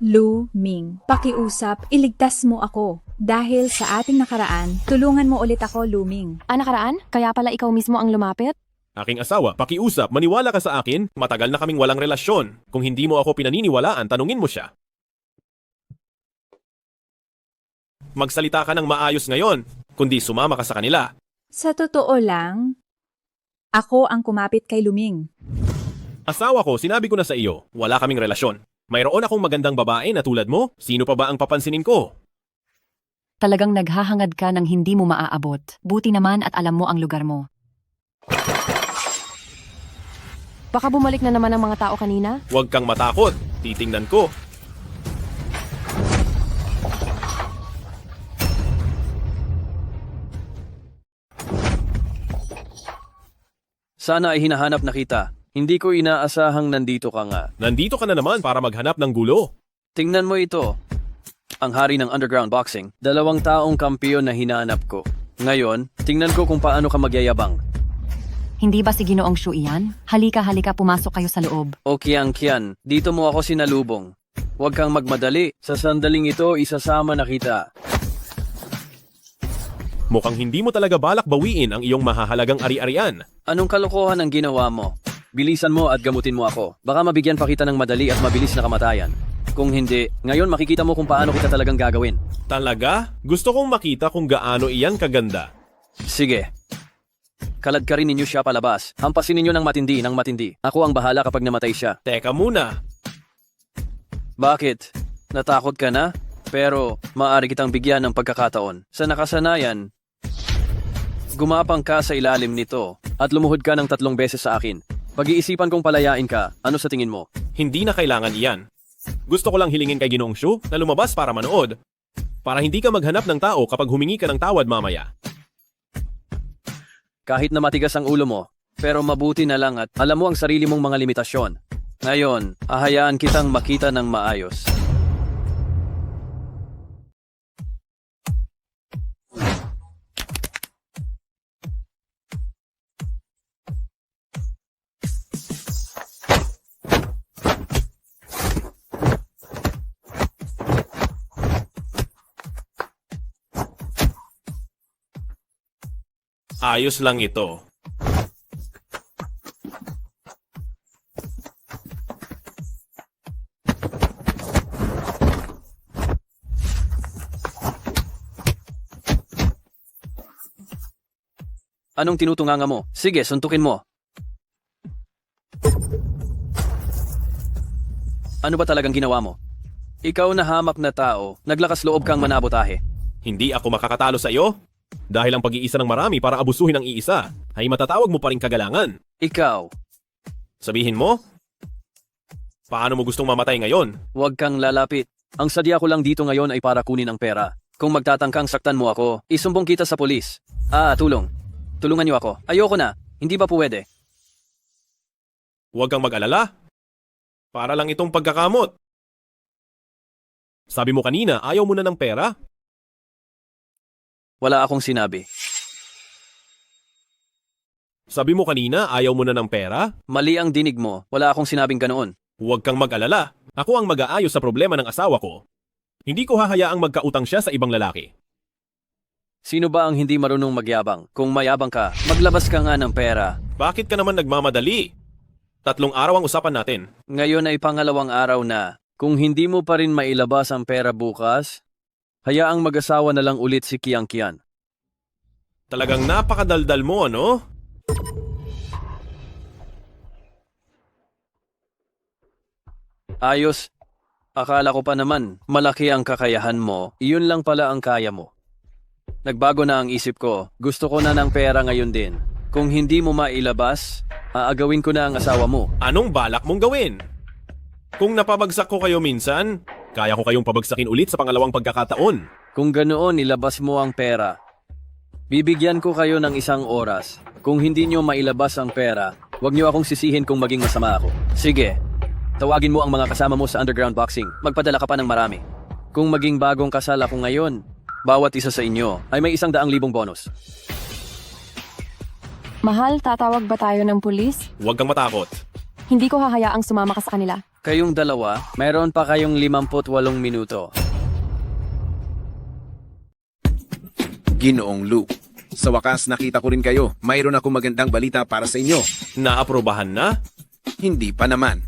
Luming, pakiusap, iligtas mo ako. Dahil sa ating nakaraan, tulungan mo ulit ako, Luming. Nakaraan? Kaya pala ikaw mismo ang lumapit? Aking asawa, pakiusap, maniwala ka sa akin, matagal na kaming walang relasyon. Kung hindi mo ako pinaniniwalaan, tanungin mo siya. Magsalita ka ng maayos ngayon, kundi sumama ka sa kanila. Sa totoo lang, ako ang kumapit kay Luming. Asawa ko, sinabi ko na sa iyo, wala kaming relasyon. Mayroon akong magandang babae na tulad mo, sino pa ba ang papansinin ko? Talagang naghahangad ka ng hindi mo maaabot. Buti naman at alam mo ang lugar mo. Baka bumalik na naman ang mga tao kanina? Huwag kang matakot, titingnan ko. Sana ay hinahanap na kita. Hindi ko inaasahang nandito ka nga. Nandito ka na naman para maghanap ng gulo. Tingnan mo ito. Ang hari ng underground boxing. 2 taong kampiyon na hinahanap ko. Ngayon, tingnan ko kung paano ka magyayabang. Hindi ba si Ginoong Shu iyan? Halika, pumasok kayo sa loob. O Kian, dito mo ako sinalubong. Huwag kang magmadali. Sa sandaling ito, isasama na kita. Mukhang hindi mo talaga balak bawiin ang iyong mahahalagang ari-arian. Anong kalokohan ang ginawa mo? Bilisan mo at gamutin mo ako. Baka mabigyan pa kita ng madali at mabilis na kamatayan. Kung hindi, ngayon makikita mo kung paano kita talagang gagawin. Talaga? Gusto kong makita kung gaano iyan kaganda. Sige. Kalad ka rin ninyo siya palabas. Hampasin ninyo ng matindi. Ako ang bahala kapag namatay siya. Teka muna. Bakit? Natakot ka na? Pero maaari kitang bigyan ng pagkakataon. Sa nakasanayan, gumapang ka sa ilalim nito at lumuhod ka ng 3 beses sa akin. Pag-iisipan kong palayain ka, ano sa tingin mo? Hindi na kailangan iyan. Gusto ko lang hilingin kay Ginoong Shu na lumabas para manood. Para hindi ka maghanap ng tao kapag humingi ka ng tawad mamaya. Kahit na matigas ang ulo mo, pero mabuti na lang at alam mo ang sarili mong mga limitasyon. Ngayon, ahayaan kitang makita ng maayos. Ayos lang ito. Anong tinutunganga mo? Sige, suntukin mo. Ano ba talagang ginawa mo? Ikaw na hamak na tao, naglakas loob kang manabotahe. Hindi ako makakatalo sa iyo. Dahil ang pag-iisa ng marami para abusuhin ang iisa, ay matatawag mo pa rin kagalangan. Ikaw. Sabihin mo? Paano mo gustong mamatay ngayon? Huwag kang lalapit. Ang sadya ko lang dito ngayon ay para kunin ang pera. Kung magtatangkang saktan mo ako, isumbong kita sa polis. Tulong. Tulungan niyo ako. Ayoko na. Hindi ba pwede? Huwag kang mag-alala. Para lang itong pagkakamot. Sabi mo kanina, ayaw mo na ng pera? Wala akong sinabi. Sabi mo kanina, ayaw mo na ng pera? Mali ang dinig mo. Wala akong sinabing ganoon. Huwag kang mag-alala. Ako ang mag-aayos sa problema ng asawa ko. Hindi ko hahayaang magkautang siya sa ibang lalaki. Sino ba ang hindi marunong magyabang? Kung mayabang ka, maglabas ka nga ng pera. Bakit ka naman nagmamadali? 3 araw ang usapan natin. Ngayon ay pangalawang araw na. Kung hindi mo pa rin mailabas ang pera bukas, hayaang mag-asawa na lang ulit si Kian. Talagang napakadaldal mo, ano? Ayos. Akala ko pa naman, malaki ang kakayahan mo. Iyon lang pala ang kaya mo. Nagbago na ang isip ko. Gusto ko na ng pera ngayon din. Kung hindi mo mailabas, aagawin ko na ang asawa mo. Anong balak mong gawin? Kung napabagsak ko kayo minsan, kaya ko kayong pabagsakin ulit sa pangalawang pagkakataon. Kung ganoon, ilabas mo ang pera. Bibigyan ko kayo ng 1 oras. Kung hindi nyo mailabas ang pera, huwag nyo akong sisihin kung maging masama ako. Sige, tawagin mo ang mga kasama mo sa underground boxing. Magpadala ka pa ng marami. Kung maging bagong kasal ako ngayon, bawat isa sa inyo ay may 100,000 bonus. Mahal, tatawag ba tayo ng pulis? Huwag kang matakot. Hindi ko hahayaang sumama ka sa kanila. Kayong dalawa, meron pa kayong 58 minuto. Ginoong Lu, sa wakas nakita ko rin kayo. Mayroon akong magandang balita para sa inyo. Naaprobahan na? Hindi pa naman.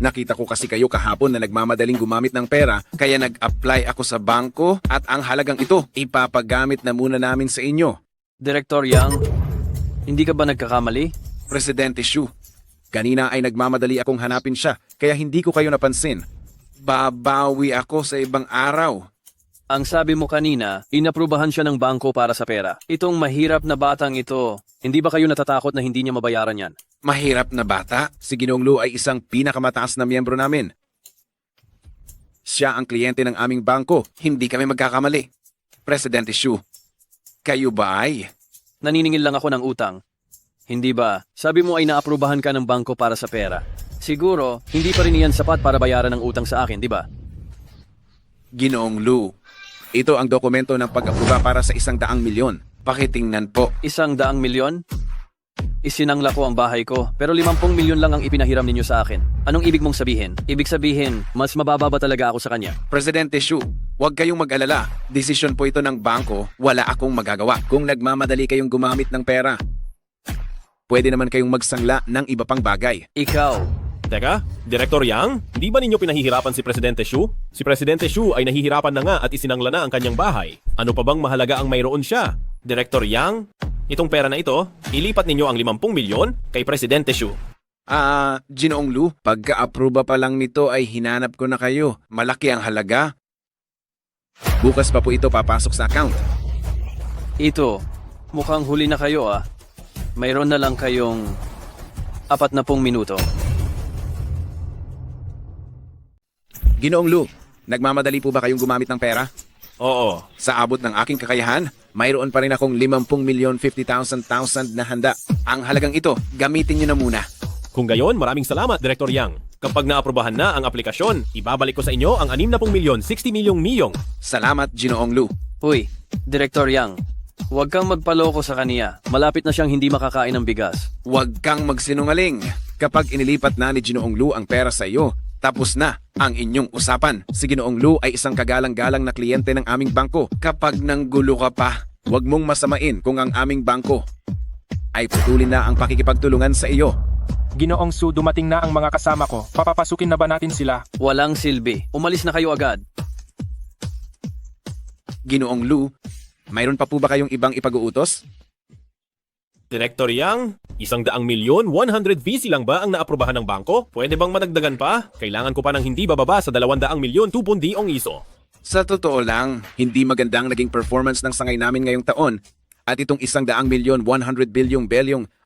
Nakita ko kasi kayo kahapon na nagmamadaling gumamit ng pera, kaya nag-apply ako sa bangko at ang halagang ito, ipapagamit na muna namin sa inyo. Director Yang, hindi ka ba nagkakamali? Presidente Shu, kanina ay nagmamadali akong hanapin siya, kaya hindi ko kayo napansin. Babawi ako sa ibang araw. Ang sabi mo kanina, inaprubahan siya ng bangko para sa pera. Itong mahirap na batang ito, hindi ba kayo natatakot na hindi niya mabayaran yan? Mahirap na bata? Si Ginoong Lu ay isang pinakamataas na miyembro namin. Siya ang kliyente ng aming bangko. Hindi kami magkakamali. Presidente Shu, kayo ba ay? Naniningil lang ako ng utang. Hindi ba? Sabi mo ay naaprubahan ka ng bangko para sa pera. Siguro, hindi pa rin iyan sapat para bayaran ng utang sa akin, di ba? Ginoong Lu, ito ang dokumento ng pag-aproba para sa 100 milyon. Pakitingnan po. 100 milyon? Isinangla ko ang bahay ko, pero 50 milyon lang ang ipinahiram ninyo sa akin. Anong ibig mong sabihin? Ibig sabihin, mas mababa ba talaga ako sa kanya? Presidente Xu, huwag kayong mag-alala. Desisyon po ito ng bangko, wala akong magagawa. Kung nagmamadali kayong gumamit ng pera, pwede naman kayong magsangla ng iba pang bagay. Ikaw, Teka, Director Yang, hindi ba ninyo pinahihirapan si Presidente Xu? Si Presidente Xu ay nahihirapan na nga at isinangla na ang kanyang bahay. Ano pa bang mahalaga ang mayroon siya? Director Yang, itong pera na ito, ilipat ninyo ang 50 milyon kay Presidente Xu. Ginoong Lu, pagka-aproba pa lang nito ay hinanap ko na kayo. Malaki ang halaga. Bukas pa po ito papasok sa account. ito, mukhang huli na kayo ah. Mayroon na lang kayong 40 minuto. Ginoong Lu, nagmamadali po ba kayong gumamit ng pera? Oo. Sa abot ng aking kakayahan, mayroon pa rin akong 50,050,000 na handa. Ang halagang ito, gamitin nyo na muna. Kung gayon, maraming salamat, Director Yang. Kapag naaprubahan na ang aplikasyon, ibabalik ko sa inyo ang 60 milyon, 60 milyong miyong. Salamat, Ginoong Lu. Uy, Director Yang, huwag kang magpaloko sa kaniya. Malapit na siyang hindi makakain ng bigas. Huwag kang magsinungaling. Kapag inilipat na ni Ginoong Lu ang pera sa iyo, tapos na ang inyong usapan. Si Ginoong Lu ay isang kagalang-galang na kliyente ng aming bangko. Kapag nanggulo ka pa, huwag mong masamain kung ang aming bangko ay putulin na ang pakikipagtulungan sa iyo. Ginoong Su, dumating na ang mga kasama ko. Papapasukin na ba natin sila? Walang silbi. Umalis na kayo agad. Ginoong Lu, mayroon pa po ba kayong ibang ipag-uutos? Director Yang, 100 milyon, 100 VC lang ba ang naaprubahan ng bangko? Pwede bang madagdagan pa? Kailangan ko pa ng hindi bababa sa 200 milyon 2.0 iso. Sa totoo lang, hindi magandang naging performance ng sangay namin ngayong taon at itong 100 milyon 100 bilyong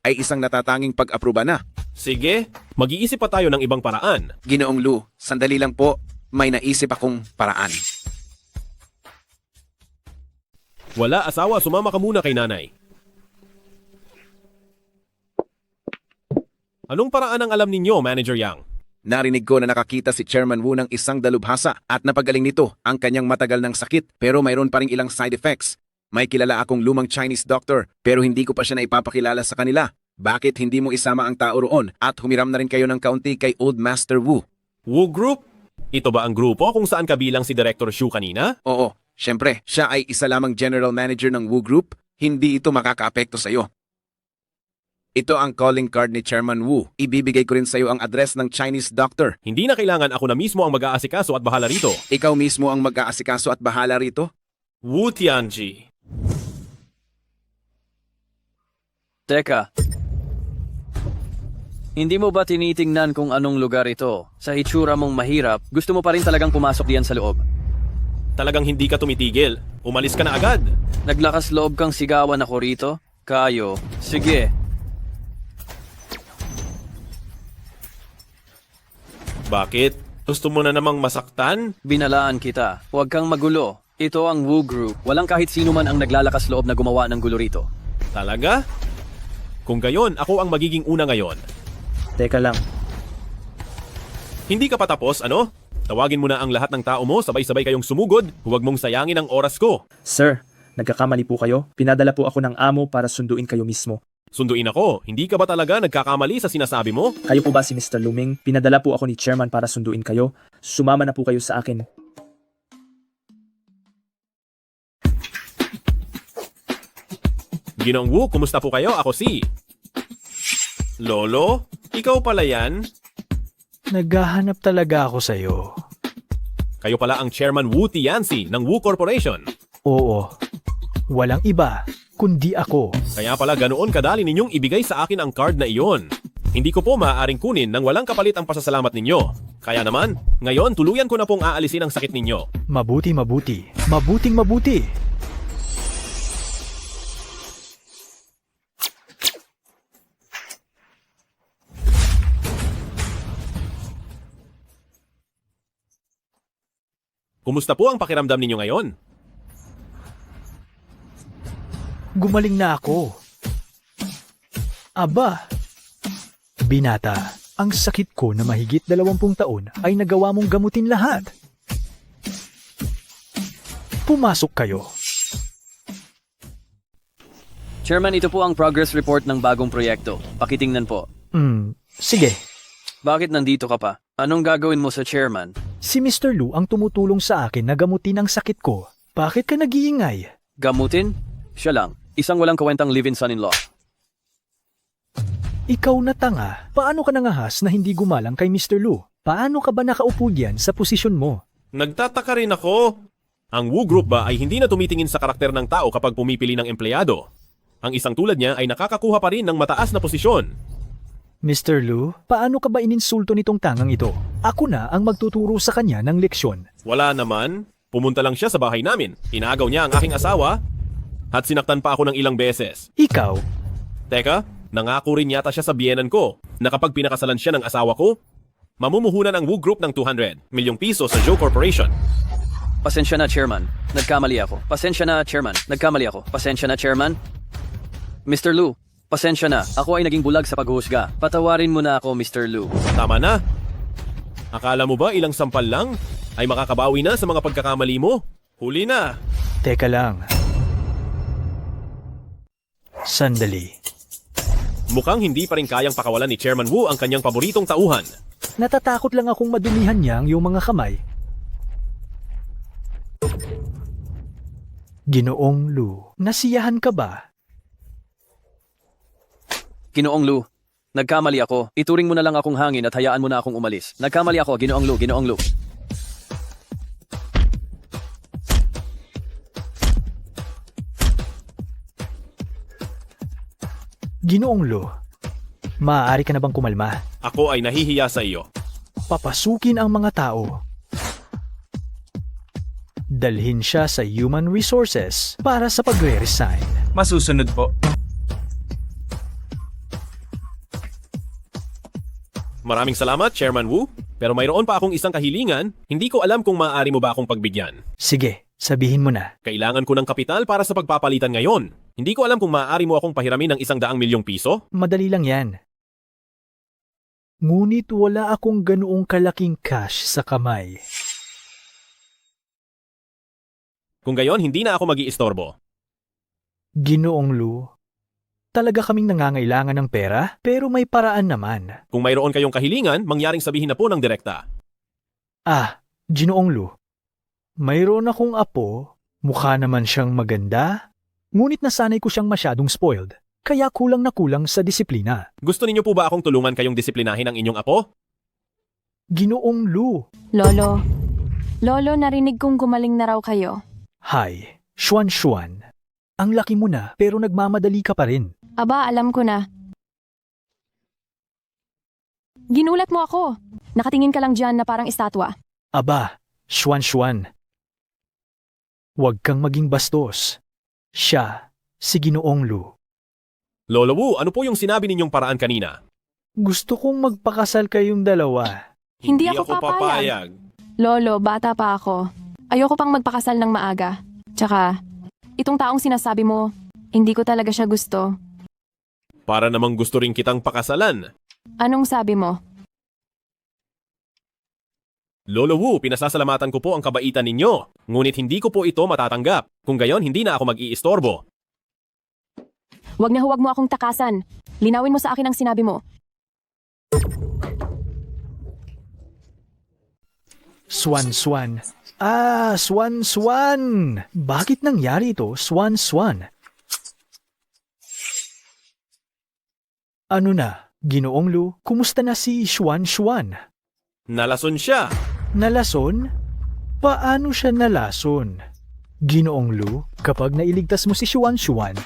ay isang natatanging pag-aproba na. Sige, mag-iisip pa tayo ng ibang paraan. Ginoong Lu, sandali lang po, may naisip akong paraan. Wala asawa, sumama ka muna kay nanay. Anong paraan ang alam ninyo, Manager Yang? Narinig ko na nakakita si Chairman Wu ng isang dalubhasa at napagaling nito ang kanyang matagal ng sakit pero mayroon pa ring ilang side effects. May kilala akong lumang Chinese doctor pero hindi ko pa siya naipapakilala sa kanila. Bakit hindi mo isama ang tao roon at humiram na rin kayo ng kaunti kay Old Master Wu? Wu Group? Ito ba ang grupo kung saan kabilang si Director Xu kanina? Oo, syempre, siya ay isa lamang general manager ng Wu Group. Hindi ito makakaapekto sa iyo. Ito ang calling card ni Chairman Wu. Ibibigay ko rin sa iyo ang address ng Chinese doctor. Hindi na kailangan ako na mismo ang mag-aasikaso at bahala rito. Ikaw mismo ang mag-aasikaso at bahala rito? Wu Tianji. Teka. Hindi mo ba tinitingnan kung anong lugar ito? Sa hitsura mong mahirap, gusto mo pa rin talagang pumasok diyan sa loob. Talagang hindi ka tumitigil. Umalis ka na agad. Naglakas loob kang sigawan ako rito? Kayo. Sige. Bakit? Gusto mo na namang masaktan? Binalaan kita. Huwag kang magulo. Ito ang Wu Group. Walang kahit sino man ang naglalakas loob na gumawa ng gulo rito. Talaga? Kung gayon, ako ang magiging una ngayon. Teka lang. Hindi ka pa tapos, ano? Tawagin mo na ang lahat ng tao mo, sabay-sabay kayong sumugod. Huwag mong sayangin ang oras ko. Sir, nagkakamali po kayo. Pinadala po ako ng amo para sunduin kayo mismo. Sunduin ako. Hindi ka ba talaga nagkakamali sa sinasabi mo? Kayo po ba si Mr. Luming? Pinadala po ako ni Chairman para sunduin kayo. Sumama na po kayo sa akin. Ginoong Wu, kumusta po kayo? Ako si... Lolo? Ikaw pala yan? Naghahanap talaga ako sa'yo. Kayo pala ang Chairman Wu Tianzi ng Wu Corporation. Oo. Walang iba, kundi ako. Kaya pala ganoon kadali ninyong ibigay sa akin ang card na iyon. Hindi ko po maaaring kunin nang walang kapalit ang pasasalamat ninyo. Kaya naman, ngayon tuluyan ko na pong aalisin ang sakit ninyo. Mabuti, mabuti. Mabuting mabuti. Kumusta po ang pakiramdam ninyo ngayon? Gumaling na ako. Aba, binata, ang sakit ko na mahigit 20 taon ay nagawa mong gamutin lahat. Pumasok kayo. Chairman, ito po ang progress report ng bagong proyekto. Pakitingnan po. Sige. Bakit nandito ka pa? Anong gagawin mo sa chairman? Si Mr. Lu ang tumutulong sa akin na gamutin ang sakit ko. Bakit ka nag-iingay? Gamutin? Siya lang. Isang walang kawentang live-in son-in-law. Ikaw na tanga. Paano ka nangahas na hindi gumalang kay Mr. Lu? Paano ka ba nakaupo diyan sa posisyon mo? Nagtataka rin ako. Ang Wu Group ba ay hindi na tumitingin sa karakter ng tao kapag pumipili ng empleyado? Ang isang tulad niya ay nakakakuha pa rin ng mataas na posisyon. Mr. Lu, paano ka ba ininsulto nitong tangang ito? Ako na ang magtuturo sa kanya ng leksyon. Wala naman. Pumunta lang siya sa bahay namin. Inagaw niya ang aking asawa at sinaktan pa ako ng ilang beses. Ikaw? Teka, nangako rin yata siya sa biyenan ko na kapag pinakasalan siya ng asawa ko, mamumuhunan ang Wu Group ng 200 milyong piso sa Zhou Corporation. Pasensya na, Chairman. Nagkamali ako. Pasensya na, Chairman. Nagkamali ako. Pasensya na, Chairman. Mr. Lu, pasensya na. Ako ay naging bulag sa paghuhusga. Patawarin mo na ako, Mr. Lu. Tama na. Akala mo ba ilang sampal lang ay makakabawi na sa mga pagkakamali mo? Huli na. Teka lang. Sandali. Mukhang hindi pa rin kayang pakawalan ni Chairman Wu ang kanyang paboritong tauhan. Natatakot lang akong madumihan niya ang iyong mga kamay. Ginoong Lu, nasiyahan ka ba? Ginoong Lu, nagkamali ako. Ituring mo na lang akong hangin at hayaan mo na akong umalis. Nagkamali ako, Ginoong Lu, Ginoong Lu. Ginoong Lu, maaari ka na bang kumalma? Ako ay nahihiya sa iyo. Papasukin ang mga tao. Dalhin siya sa Human Resources para sa pagre-resign. Masusunod po. Maraming salamat, Chairman Wu. Pero mayroon pa akong isang kahilingan. Hindi ko alam kung maaari mo ba akong pagbigyan. Sige, sabihin mo na. Kailangan ko ng kapital para sa pagpapalitan ngayon. Hindi ko alam kung maaari mo akong pahiramin ng 100 milyong piso. Madali lang yan. Ngunit wala akong ganoong kalaking cash sa kamay. Kung gayon, hindi na ako mag-iistorbo. Ginoong Lu, talaga kaming nangangailangan ng pera, pero may paraan naman. Kung mayroon kayong kahilingan, mangyaring sabihin na po ng direkta. Ginoong Lu, mayroon akong apo, mukha naman siyang maganda, ngunit nasanay ko siyang masyadong spoiled, kaya kulang na kulang sa disiplina. Gusto ninyo po ba akong tulungan kayong disiplinahin ang inyong apo? Ginoong Lu. Lolo, narinig kong gumaling na raw kayo. Hi, Xuan. Ang laki mo na pero nagmamadali ka pa rin. Aba, alam ko na. Ginulat mo ako. Nakatingin ka lang dyan na parang estatwa. Aba, Xuan. Huwag kang maging bastos. Siya, si Ginoong Lu. Lolo Wu, ano po yung sinabi ninyong paraan kanina? Gusto kong magpakasal kayong dalawa. Hindi ako papayag. Lolo, bata pa ako. Ayoko pang magpakasal ng maaga. Tsaka, itong taong sinasabi mo, hindi ko talaga siya gusto. Para namang gusto rin kitang pakasalan. Anong sabi mo? Lolo Wu, pinasasalamatan ko po ang kabaitan ninyo. Ngunit hindi ko po ito matatanggap. Kung gayon, hindi na ako mag-iistorbo. Huwag mo akong takasan. Linawin mo sa akin ang sinabi mo. Swan. Swan. Bakit nangyari ito, Swan? Ano na, Ginoong Lu, kumusta na si Xuan? Nalason siya. Nalason? Paano siya nalason? Ginoong Lu, kapag nailigtas mo si Xuan,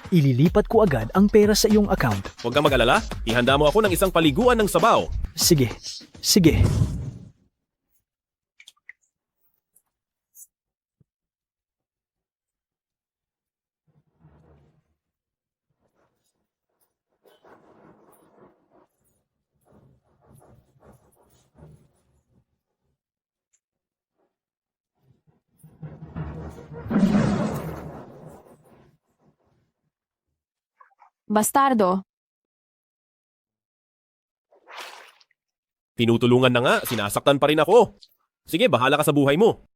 ililipat ko agad ang pera sa iyong account. Huwag kang mag-alala, ihanda mo ako ng isang paliguan ng sabaw. Sige. Bastardo. Tinutulungan na nga, sinasaktan pa rin ako. Sige, bahala ka sa buhay mo.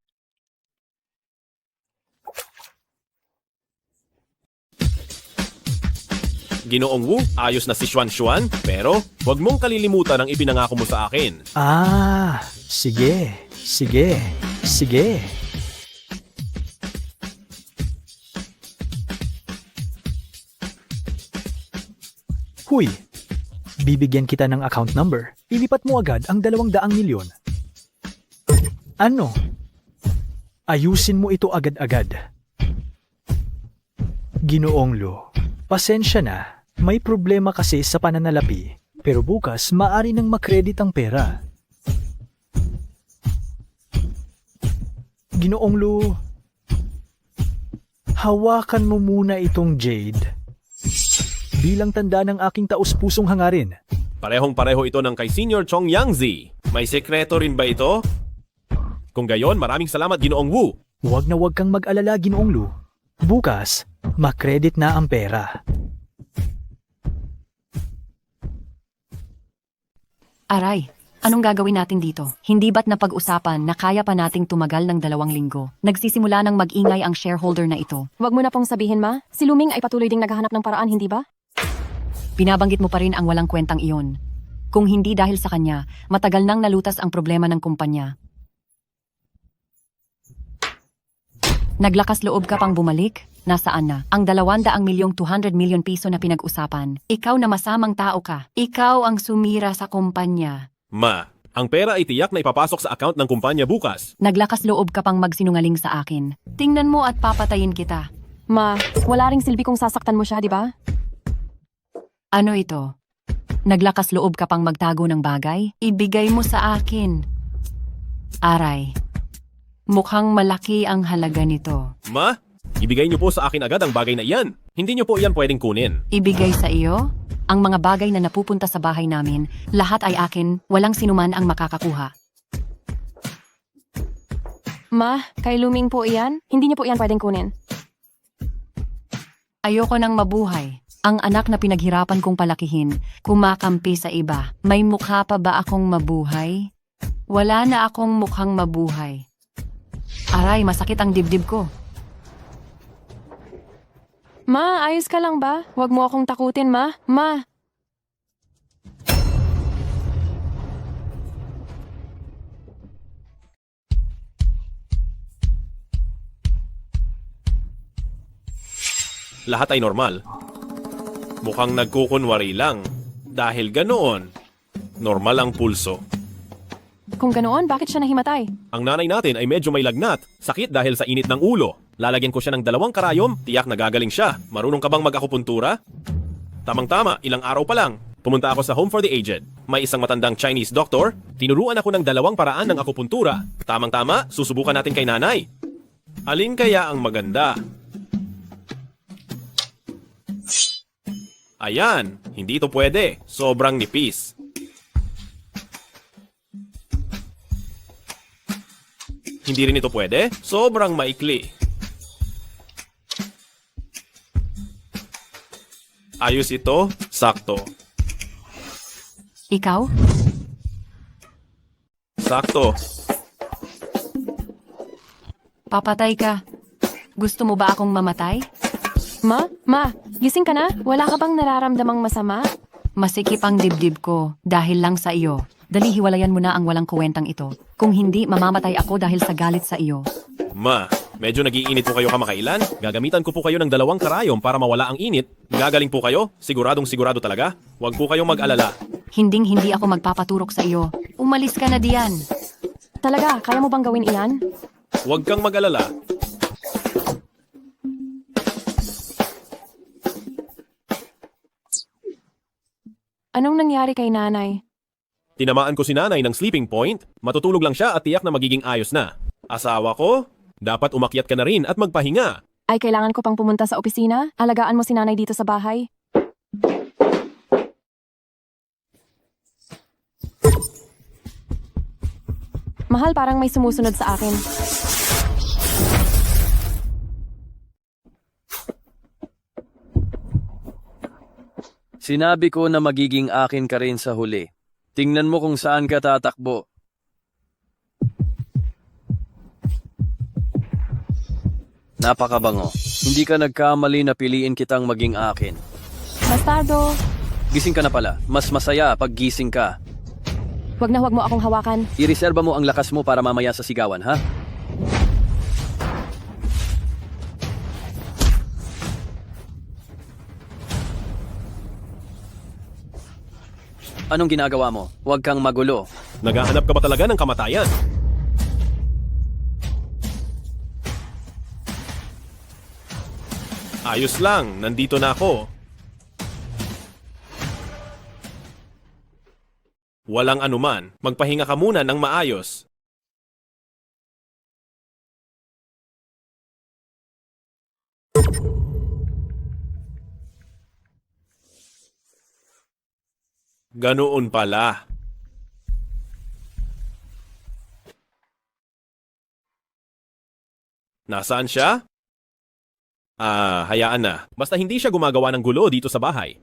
Ginoong Wu, ayos na si Xuan, pero huwag mong kalilimutan ang ipinangako mo sa akin. Sige. Huy, bibigyan kita ng account number. Ilipat mo agad ang 200 milyon. Ano? Ayusin mo ito agad-agad. Ginoong Lu, pasensya na. May problema kasi sa pananalapi. Pero bukas, maari nang makredit ang pera. Ginoong Lu, hawakan mo muna itong jade bilang tanda ng aking taus-pusong hangarin. Parehong-pareho ito ng kay Senior Chong Yangzi. May sekreto rin ba ito? Kung gayon, maraming salamat, Ginoong Wu. Huwag na huwag kang mag-alala, Ginoong Lu. Bukas, makredit na ang pera. Aray, anong gagawin natin dito? Hindi ba't napag-usapan na kaya pa nating tumagal ng 2 linggo? Nagsisimula ng mag-ingay ang shareholder na ito. Huwag mo na pong sabihin, Ma. Si Luming ay patuloy ding naghahanap ng paraan, hindi ba? Binabanggit mo pa rin ang walang kwentang iyon. Kung hindi dahil sa kanya, matagal nang nalutas ang problema ng kumpanya. Naglakas loob ka pang bumalik? Nasaan na? Ang 200 milyong 200 milyon piso na pinag-usapan. Ikaw na masamang tao ka. Ikaw ang sumira sa kumpanya. Ma, ang pera ay tiyak na ipapasok sa account ng kumpanya bukas. Naglakas loob ka pang magsinungaling sa akin. Tingnan mo at papatayin kita. Ma, wala ring silbi kung sasaktan mo siya, di ba? Ano ito? Naglakas loob ka pang magtago ng bagay? Ibigay mo sa akin. Aray, mukhang malaki ang halaga nito. Ma, ibigay niyo po sa akin agad ang bagay na iyan. Hindi niyo po iyan pwedeng kunin. Ibigay sa iyo? Ang mga bagay na napupunta sa bahay namin, lahat ay akin, walang sinuman ang makakakuha. Ma, kay Luming po iyan? Hindi niyo po iyan pwedeng kunin. Ayoko nang mabuhay. Ang anak na pinaghirapan kong palakihin, kumakampi sa iba. May mukha pa ba akong mabuhay? Wala na akong mukhang mabuhay. Aray, masakit ang dibdib ko. Ma, ayos ka lang ba? Huwag mo akong takutin, Ma. Ma! Lahat ay normal. Mukhang nagkukunwari lang. Dahil ganoon, normal ang pulso. Kung ganoon, bakit siya nahimatay? Ang nanay natin ay medyo may lagnat. Sakit dahil sa init ng ulo. Lalagyan ko siya ng 2 karayom, tiyak na gagaling siya. Marunong ka bang mag-akupuntura? Tamang-tama, ilang araw pa lang. Pumunta ako sa Home for the Aged. May isang matandang Chinese doctor. Tinuruan ako ng 2 paraan ng akupuntura. Tamang-tama, susubukan natin kay nanay. Alin kaya ang maganda? Ayan, hindi ito pwede. Sobrang nipis. Hindi rin ito pwede. Sobrang maikli. Ayos ito. Sakto. Ikaw? Sakto. Papatay ka. Gusto mo ba akong mamatay? Ma, gising ka na? Wala ka bang nararamdamang masama? Masikip ang dibdib ko dahil lang sa iyo. Dali hiwalayan mo na ang walang kuwentang ito. Kung hindi, mamamatay ako dahil sa galit sa iyo. Ma, medyo nagiinit po kayo kamakailan. Gagamitan ko po kayo ng 2 karayom para mawala ang init. Gagaling po kayo? Siguradong sigurado talaga? Huwag po kayong mag-alala. Hindi ako magpapaturok sa iyo. Umalis ka na diyan. Talaga, kaya mo bang gawin iyan? Huwag kang mag-alala. Anong nangyari kay nanay? Tinamaan ko si nanay ng sleeping point. Matutulog lang siya at tiyak na magiging ayos na. Asawa ko, dapat umakyat ka na rin at magpahinga. Ay, kailangan ko pang pumunta sa opisina? Alagaan mo si nanay dito sa bahay? Mahal, parang may sumusunod sa akin. Sinabi ko na magiging akin ka rin sa huli. Tingnan mo kung saan ka tatakbo. Napakabango. Hindi ka nagkamali na piliin kitang maging akin. Bastardo! Gising ka na pala. Mas masaya pag gising ka. Wag na huwag mo akong hawakan. Ireserba mo ang lakas mo para mamaya sa sigawan, ha? Anong ginagawa mo? Huwag kang magulo. Naghahanap ka ba talaga ng kamatayan? Ayos lang, nandito na ako. Walang anuman, magpahinga ka muna ng maayos. Ganoon pala. Nasaan siya? Hayaan na. Basta hindi siya gumagawa ng gulo dito sa bahay.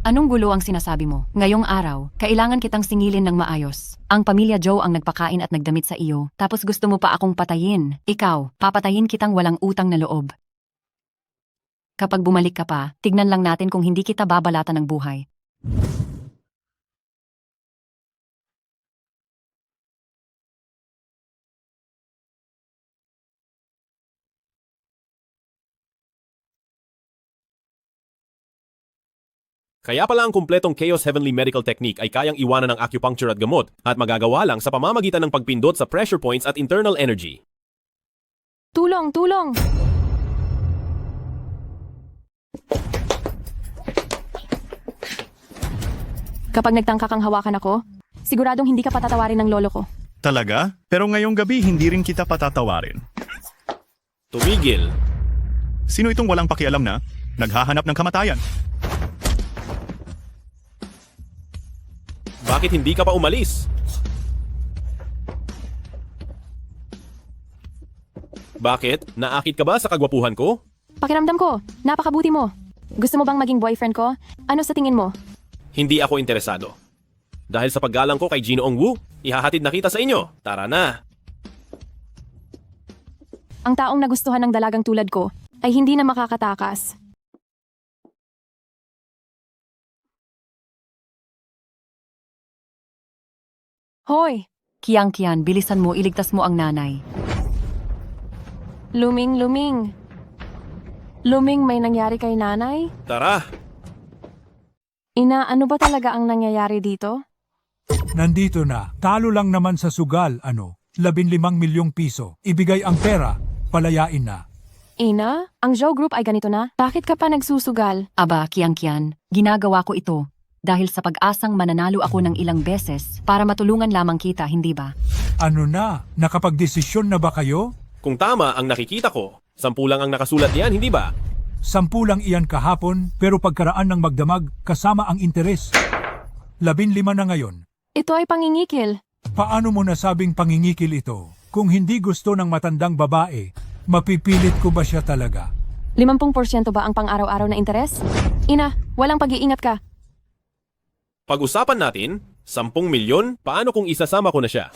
Anong gulo ang sinasabi mo? Ngayong araw, kailangan kitang singilin ng maayos. Ang pamilya Joe ang nagpakain at nagdamit sa iyo, tapos gusto mo pa akong patayin. Ikaw, papatayin kitang walang utang na loob. Kapag bumalik ka pa, tignan lang natin kung hindi kita babalatan ng buhay. Kaya pala ang kumpletong Chaos Heavenly Medical Technique ay kayang iwanan ng acupuncture at gamot at magagawa lang sa pamamagitan ng pagpindot sa pressure points at internal energy. Tulong! Tulong! Kapag nagtangka kang hawakan ako, siguradong hindi ka patatawarin ng lolo ko. Talaga? Pero ngayong gabi hindi rin kita patatawarin. Tumigil. Sino itong walang pakialam na naghahanap ng kamatayan? Bakit hindi ka pa umalis? Bakit? Naakit ka ba sa kagwapuhan ko? Pakiramdam ko, napakabuti mo. Gusto mo bang maging boyfriend ko? Ano sa tingin mo? Hindi ako interesado. Dahil sa paggalang ko kay Ginoong Wu, ihahatid na kita sa inyo. Tara na. Ang taong nagustuhan ng dalagang tulad ko ay hindi na makakatakas. Hoy! Kiang-kian, bilisan mo, iligtas mo ang nanay. Luming, luming. Luming, may nangyari kay nanay? Tara. Ina, ano ba talaga ang nangyayari dito? Nandito na. Talo lang naman sa sugal, 15 milyong piso. Ibigay ang pera, palayain na. Ina, ang Joe Group ay ganito na? Bakit ka pa nagsusugal? Aba, Kiang-kian, ginagawa ko ito dahil sa pag-asang mananalo ako ng ilang beses para matulungan lamang kita, hindi ba? Ano na? Nakapagdesisyon na ba kayo? Kung tama ang nakikita ko, 10 lang ang nakasulat diyan, hindi ba? 10 lang iyan kahapon, pero pagkaraan ng magdamag, kasama ang interes. 15 na ngayon. Ito ay pangingikil. Paano mo nasabing pangingikil ito? Kung hindi gusto ng matandang babae, mapipilit ko ba siya talaga? 50% ba ang pang-araw-araw na interes? Ina, walang pag-iingat ka. Pag-usapan natin, 10 milyon, paano kung isasama ko na siya?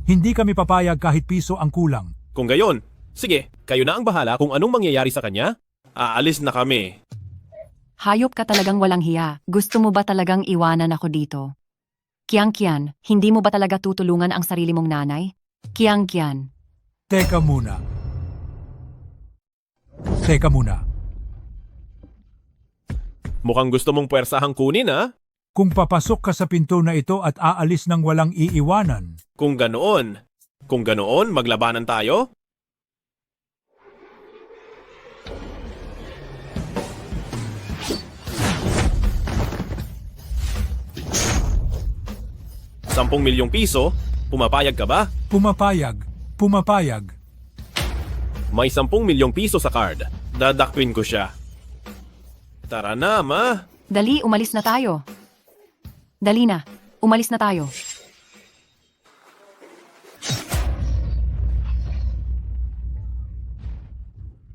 Hindi kami papayag kahit piso ang kulang. Kung gayon, sige, kayo na ang bahala kung anong mangyayari sa kanya. Aalis na kami. Hayop ka talagang walang hiya. Gusto mo ba talagang iwanan ako dito? Kiang-kian, hindi mo ba talaga tutulungan ang sarili mong nanay? Kiang-kian. Teka muna. Teka muna. Mukhang gusto mong puwersahang kunin, ha? Kung papasok ka sa pinto na ito at aalis ng walang iiwanan. Kung ganoon, maglabanan tayo? ₱10 milyong, pumapayag ka ba? Pumapayag. Pumapayag. May ₱10 milyong sa card. Dadakwin ko siya. Tara na, ma. Dali, umalis na tayo. Dali na, umalis na tayo.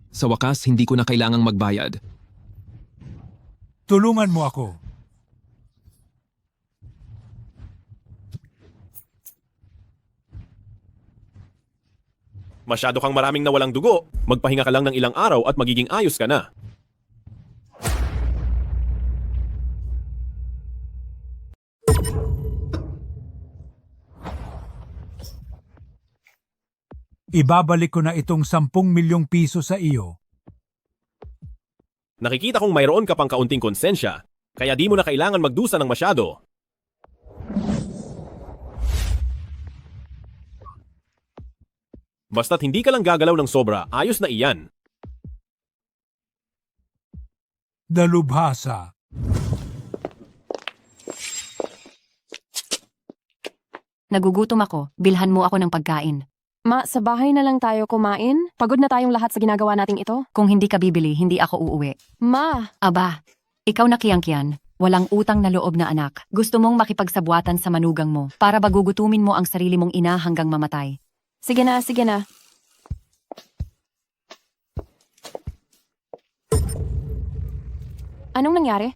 Sa wakas, hindi ko na kailangang magbayad. Tulungan mo ako. Masyado kang maraming nawalang dugo. Magpahinga ka lang ng ilang araw at magiging ayos ka na. Ibabalik ko na itong 10 milyong piso sa iyo. Nakikita kong mayroon ka pang kaunting konsensya, kaya di mo na kailangan magdusa ng masyado. Basta't hindi ka lang gagalaw ng sobra, ayos na iyan. Dalubhasa. Nagugutom ako, bilhan mo ako ng pagkain. Ma, sa bahay na lang tayo kumain? Pagod na tayong lahat sa ginagawa nating ito? Kung hindi ka bibili, hindi ako uuwi. Ma! Aba, ikaw na kiyangkian. Walang utang na loob na anak. Gusto mong makipagsabuatan sa manugang mo para bagugutumin mo ang sarili mong ina hanggang mamatay. Sige na, sige na. Anong nangyari?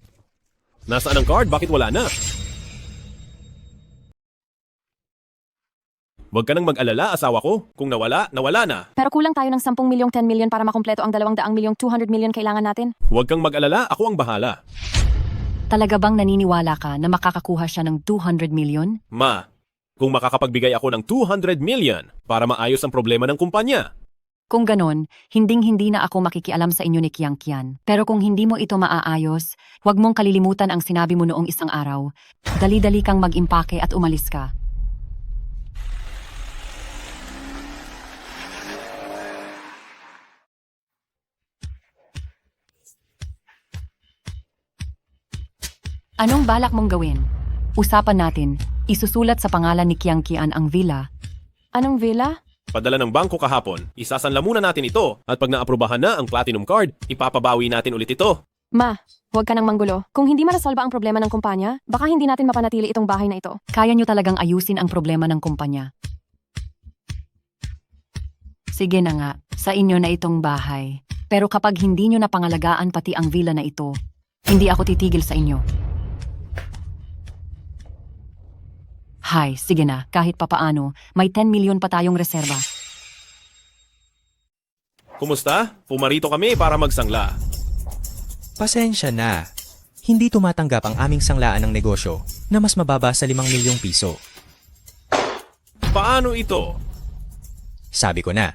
Nasaan ang card? Bakit wala na? Huwag ka nang mag-alala, asawa ko. Kung nawala, nawala na. Pero kulang tayo ng 10 milyong 10 milyon para makumpleto ang 200 milyong 200 milyon kailangan natin. Huwag kang mag-alala, ako ang bahala. Talaga bang naniniwala ka na makakakuha siya ng 200 milyon? Ma, kung makakapagbigay ako ng 200 million para maayos ang problema ng kumpanya. Kung ganon, hinding-hindi na ako makikialam sa inyo ni Kiang Kian. Pero kung hindi mo ito maaayos, huwag mong kalilimutan ang sinabi mo noong isang araw. Dali-dali kang mag-impake at umalis ka. Anong balak mong gawin? Usapan natin, isusulat sa pangalan ni Kiang Kian ang villa. Anong villa? Padala ng bangko kahapon, isasanla muna natin ito at pag naaprubahan na ang platinum card, ipapabawi natin ulit ito. Ma, huwag ka nang manggulo. Kung hindi marasolba ang problema ng kumpanya, baka hindi natin mapanatili itong bahay na ito. Kaya nyo talagang ayusin ang problema ng kumpanya. Sige na nga, sa inyo na itong bahay. Pero kapag hindi nyo napangalagaan pati ang villa na ito, hindi ako titigil sa inyo. Hay, sige na, kahit papaano, may 10 milyon pa tayong reserba. Kumusta? Pumarito kami para magsangla. Pasensya na. Hindi tumatanggap ang aming sanglaan ng negosyo na mas mababa sa 5 milyong piso. Paano ito? Sabi ko na.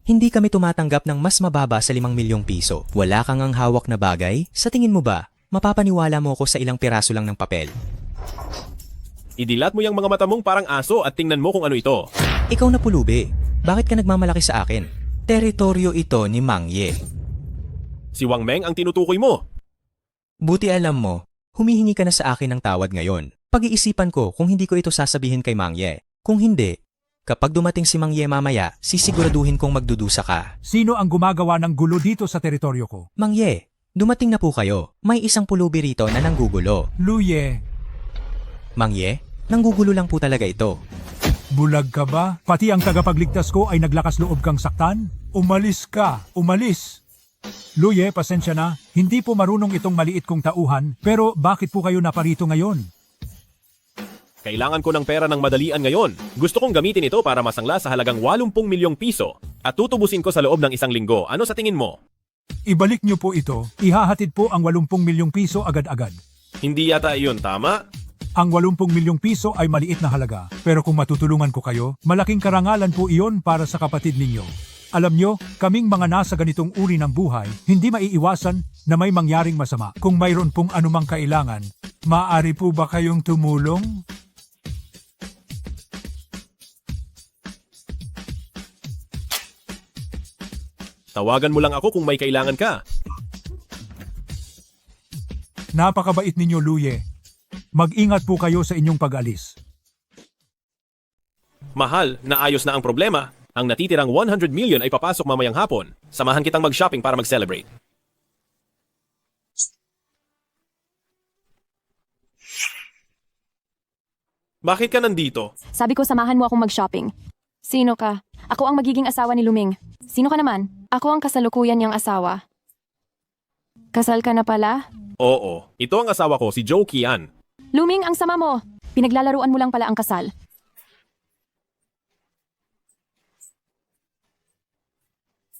Hindi kami tumatanggap ng mas mababa sa 5 milyong piso. Wala kang ang hawak na bagay? Sa tingin mo ba, mapapaniwala mo ko sa ilang piraso lang ng papel? Idilat mo yung mga mata mong parang aso at tingnan mo kung ano ito. Ikaw na pulubi. Bakit ka nagmamalaki sa akin? Teritoryo ito ni Mang Ye. Si Wang Meng ang tinutukoy mo. Buti alam mo, humihingi ka na sa akin ng tawad ngayon. Pag-iisipan ko kung hindi ko ito sasabihin kay Mang Ye. Kung hindi, kapag dumating si Mang Ye mamaya, sisiguraduhin kong magdudusa ka. Sino ang gumagawa ng gulo dito sa teritoryo ko? Mang Ye, dumating na po kayo. May isang pulubi rito na nanggugulo. Luye. Mang Ye, nanggugulo lang po talaga ito. Bulag ka ba? Pati ang tagapagligtas ko ay naglakas loob kang saktan? Umalis ka! Umalis! Luye, pasensya na. Hindi po marunong itong maliit kong tauhan, pero bakit po kayo naparito ngayon? Kailangan ko ng pera ng madalian ngayon. Gusto kong gamitin ito para masangla sa halagang 80 milyong piso at tutubusin ko sa loob ng 1 linggo. Ano sa tingin mo? Ibalik niyo po ito. Ihahatid po ang 80 milyong piso agad-agad. Hindi yata iyon tama? Ang 80 milyong piso ay maliit na halaga, pero kung matutulungan ko kayo, malaking karangalan po iyon para sa kapatid ninyo. Alam nyo, kaming mga nasa ganitong uri ng buhay, hindi maiiwasan na may mangyaring masama. Kung mayroon pong anumang kailangan, maaari po ba kayong tumulong? Tawagan mo lang ako kung may kailangan ka. Napakabait ninyo, Luye. Mag-ingat po kayo sa inyong pag-alis. Mahal, naayos na ang problema. Ang natitirang 100 million ay papasok mamayang hapon. Samahan kitang mag-shopping para mag-celebrate. Bakit ka nandito? Sabi ko samahan mo akong mag-shopping. Sino ka? Ako ang magiging asawa ni Luming. Sino ka naman? Ako ang kasalukuyan niyang asawa. Kasal ka na pala? Oo, ito ang asawa ko, si Joe Kian. Luming, ang sama mo! Pinaglalaruan mo lang pala ang kasal.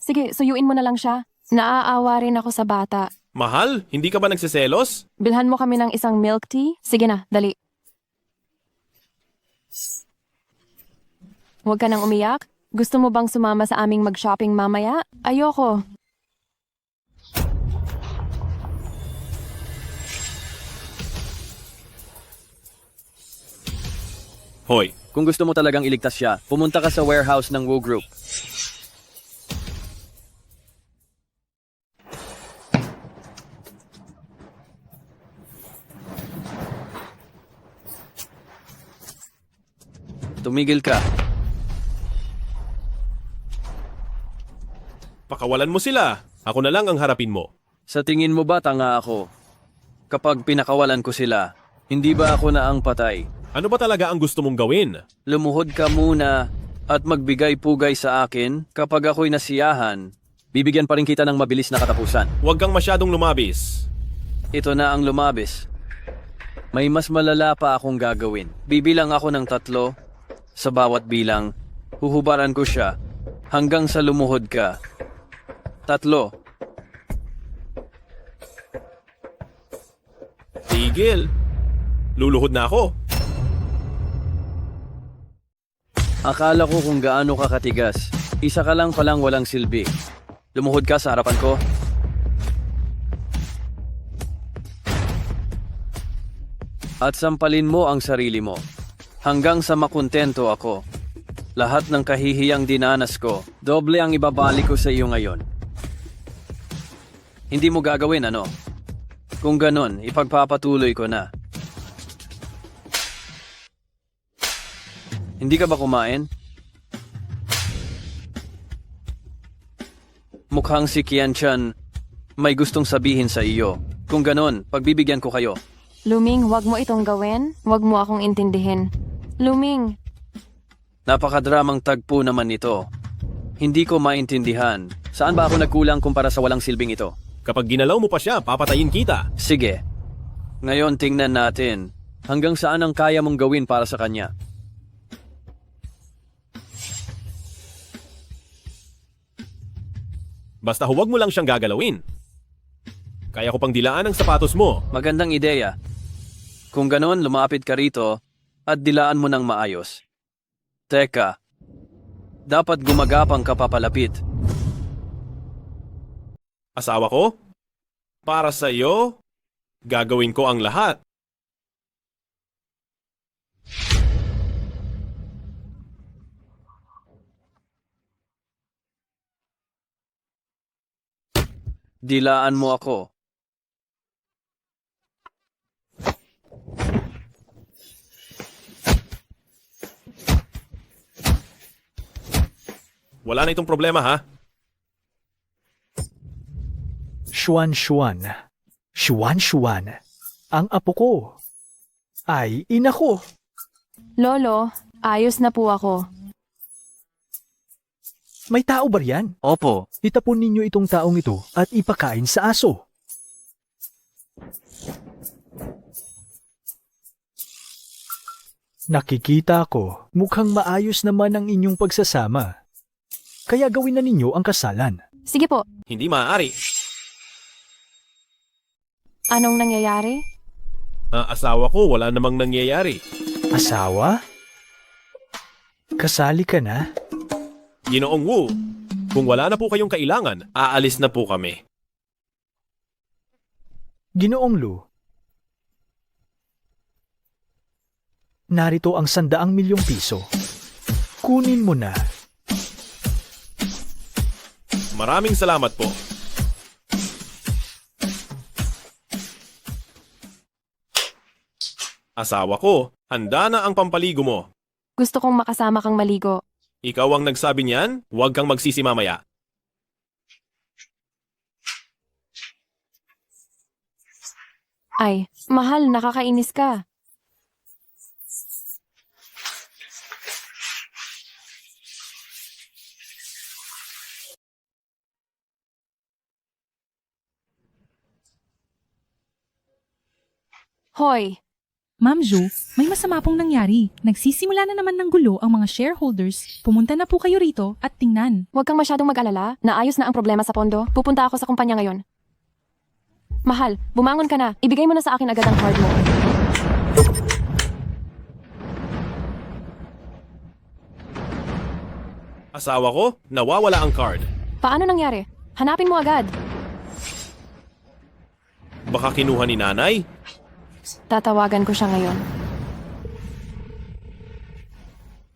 Sige, suyuin mo na lang siya. Naaawa rin ako sa bata. Mahal, hindi ka ba nagsiselos? Bilhan mo kami ng isang milk tea? Sige na, dali. Huwag ka nang umiyak. Gusto mo bang sumama sa aming mag-shopping mamaya? Ayoko. Hoy, Kung gusto mo talagang iligtas siya, pumunta ka sa warehouse ng Wu Group. Tumigil ka. pakawalan mo sila. Ako na lang ang harapin mo. Sa tingin mo ba tanga ako? Kapag pinakawalan ko sila, hindi ba ako na ang patay? Ano ba talaga ang gusto mong gawin? Lumuhod ka muna at magbigay-pugay sa akin. Kapag ako'y nasiyahan, bibigyan pa rin kita ng mabilis na katapusan. Huwag kang masyadong lumabis. Ito na ang lumabis. May mas malala pa akong gagawin. Bibilang ako ng 3. Sa bawat bilang, huhubaran ko siya hanggang sa lumuhod ka. 3. Tigil. Luluhod na ako. Akala ko kung gaano ka katigas. Isa ka lang palang walang silbi. Lumuhod ka sa harapan ko. At sampalin mo ang sarili mo. Hanggang sa makontento ako. Lahat ng kahihiyang dinanas ko, doble ang ibabalik ko sa iyo ngayon. Hindi mo gagawin ano? Kung ganon, ipagpapatuloy ko na. Hindi ka ba kumain? Mukhang si Qianchan may gustong sabihin sa iyo. Kung ganon, pagbibigyan ko kayo. Luming, wag mo itong gawin. Wag mo akong intindihin. Luming, Napakadramang tagpo naman ito. Hindi ko maintindihan. Saan ba ako nagkulang kumpara sa walang silbing ito? Kapag ginalaw mo pa siya, papatayin kita. Sige. Ngayon tingnan natin hanggang saan ang kaya mong gawin para sa kanya. Basta huwag mo lang siyang gagalawin. Kaya ko pang dilaan ang sapatos mo. Magandang ideya. Kung ganon, lumapit ka rito at dilaan mo ng maayos. Teka, dapat gumagapang ka papalapit. Asawa ko? Para sa iyo, gagawin ko ang lahat. Dilaan mo ako. Wala na itong problema ha? Xuan-Xuan. Xuan-Xuan. Ang apo ko. Ay, ina ko. Lolo, ayos na po ako. May tao ba riyan? Opo. Itapon ninyo itong taong ito at ipakain sa aso. Nakikita ko, mukhang maayos naman ang inyong pagsasama. Kaya gawin na ninyo ang kasalan. Sige po. Hindi maaari. Anong nangyayari? Asawa ko, wala namang nangyayari. Asawa? Kasali ka na? Ginoong Wu, kung wala na po kayong kailangan, aalis na po kami. Ginoong Lu. Narito ang 100 milyong piso. Kunin mo na. Maraming salamat po. Asawa ko, handa na ang pampaligo mo. Gusto kong makasama kang maligo. Ikaw ang nagsabi niyan, huwag kang magsisi mamaya. Ay, mahal, nakakainis ka. Hoy, Ma'am Zhu, may masama pong nangyari. Nagsisimula na naman ng gulo ang mga shareholders. Pumunta na po kayo rito at tingnan. Huwag kang masyadong mag-alala. Naayos na ang problema sa pondo. Pupunta ako sa kumpanya ngayon. Mahal, bumangon ka na. Ibigay mo na sa akin agad ang card mo. Asawa ko, nawawala ang card. Paano nangyari? Hanapin mo agad. Baka kinuha ni nanay? Tatawagan ko siya ngayon.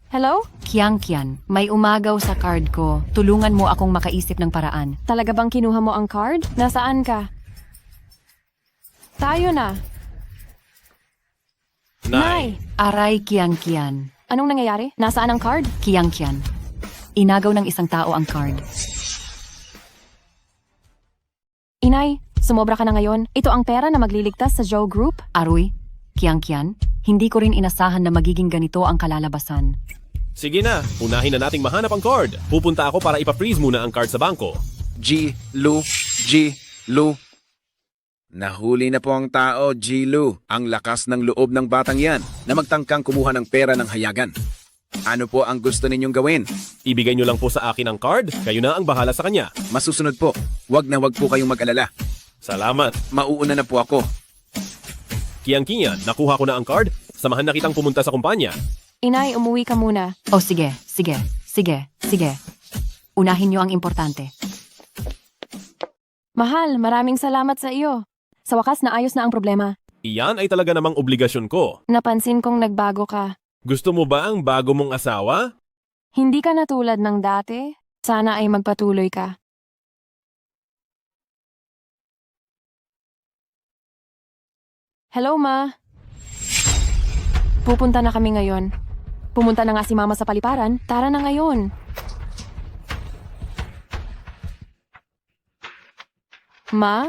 Hello? Kian, may umagaw sa card ko. Tulungan mo akong makaisip ng paraan. Talaga bang kinuha mo ang card? Nasaan ka? Tayo na. Nay! Aray, Kian. Anong nangyayari? Nasaan ang card? Kian. Inagaw ng isang tao ang card. Inay, sumobra ka na ngayon. Ito ang pera na magliligtas sa Joe Group. Aroy, Kian, hindi ko rin inasahan na magiging ganito ang kalalabasan. Sige na, unahin na nating mahanap ang card. Pupunta ako para ipa-freeze muna ang card sa bangko. G. Lu. Nahuli na po ang tao, G. Lu. Ang lakas ng loob ng batang yan na magtangkang kumuha ng pera ng hayagan. Ano po ang gusto ninyong gawin? Ibigay nyo lang po sa akin ang card, kayo na ang bahala sa kanya. Masusunod po. Wag po kayong mag-alala. Salamat. Mauuna na po ako. Kian, nakuha ko na ang card. Samahan na kitang pumunta sa kumpanya. Inay, umuwi ka muna. Oh, sige. Unahin niyo ang importante. Mahal, maraming salamat sa iyo. Sa wakas, naayos na ang problema. Iyan ay talaga namang obligasyon ko. Napansin kong nagbago ka. Gusto mo ba ang bago mong asawa? Hindi ka na tulad ng dati. Sana ay magpatuloy ka. Hello, Ma. Pupunta na kami ngayon. Pumunta na nga si Mama sa paliparan. Tara na ngayon. Ma?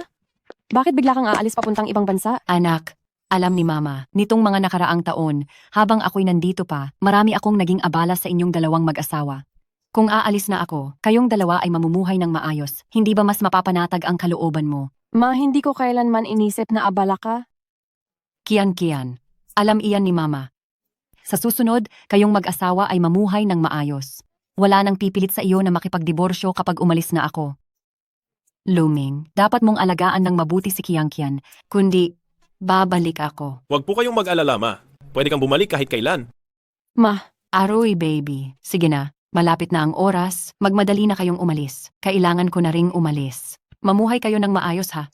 Bakit bigla kang aalis papuntang ibang bansa? Anak, alam ni Mama, nitong mga nakaraang taon, habang ako'y nandito pa, marami akong naging abala sa inyong dalawang mag-asawa. Kung aalis na ako, kayong dalawa ay mamumuhay ng maayos. Hindi ba mas mapapanatag ang kalooban mo? Ma, hindi ko kailanman inisip na abala ka. Kian, alam iyan ni Mama. Sa susunod, kayong mag-asawa ay mamuhay ng maayos. Wala nang pipilit sa iyo na makipagdiborsyo kapag umalis na ako. Luming, dapat mong alagaan ng mabuti si Kian, kundi babalik ako. Huwag po kayong mag-alala, Ma. Pwede kang bumalik kahit kailan. Ma. Aroy, baby. Sige na, malapit na ang oras. Magmadali na kayong umalis. Kailangan ko na ring umalis. Mamuhay kayo ng maayos, ha?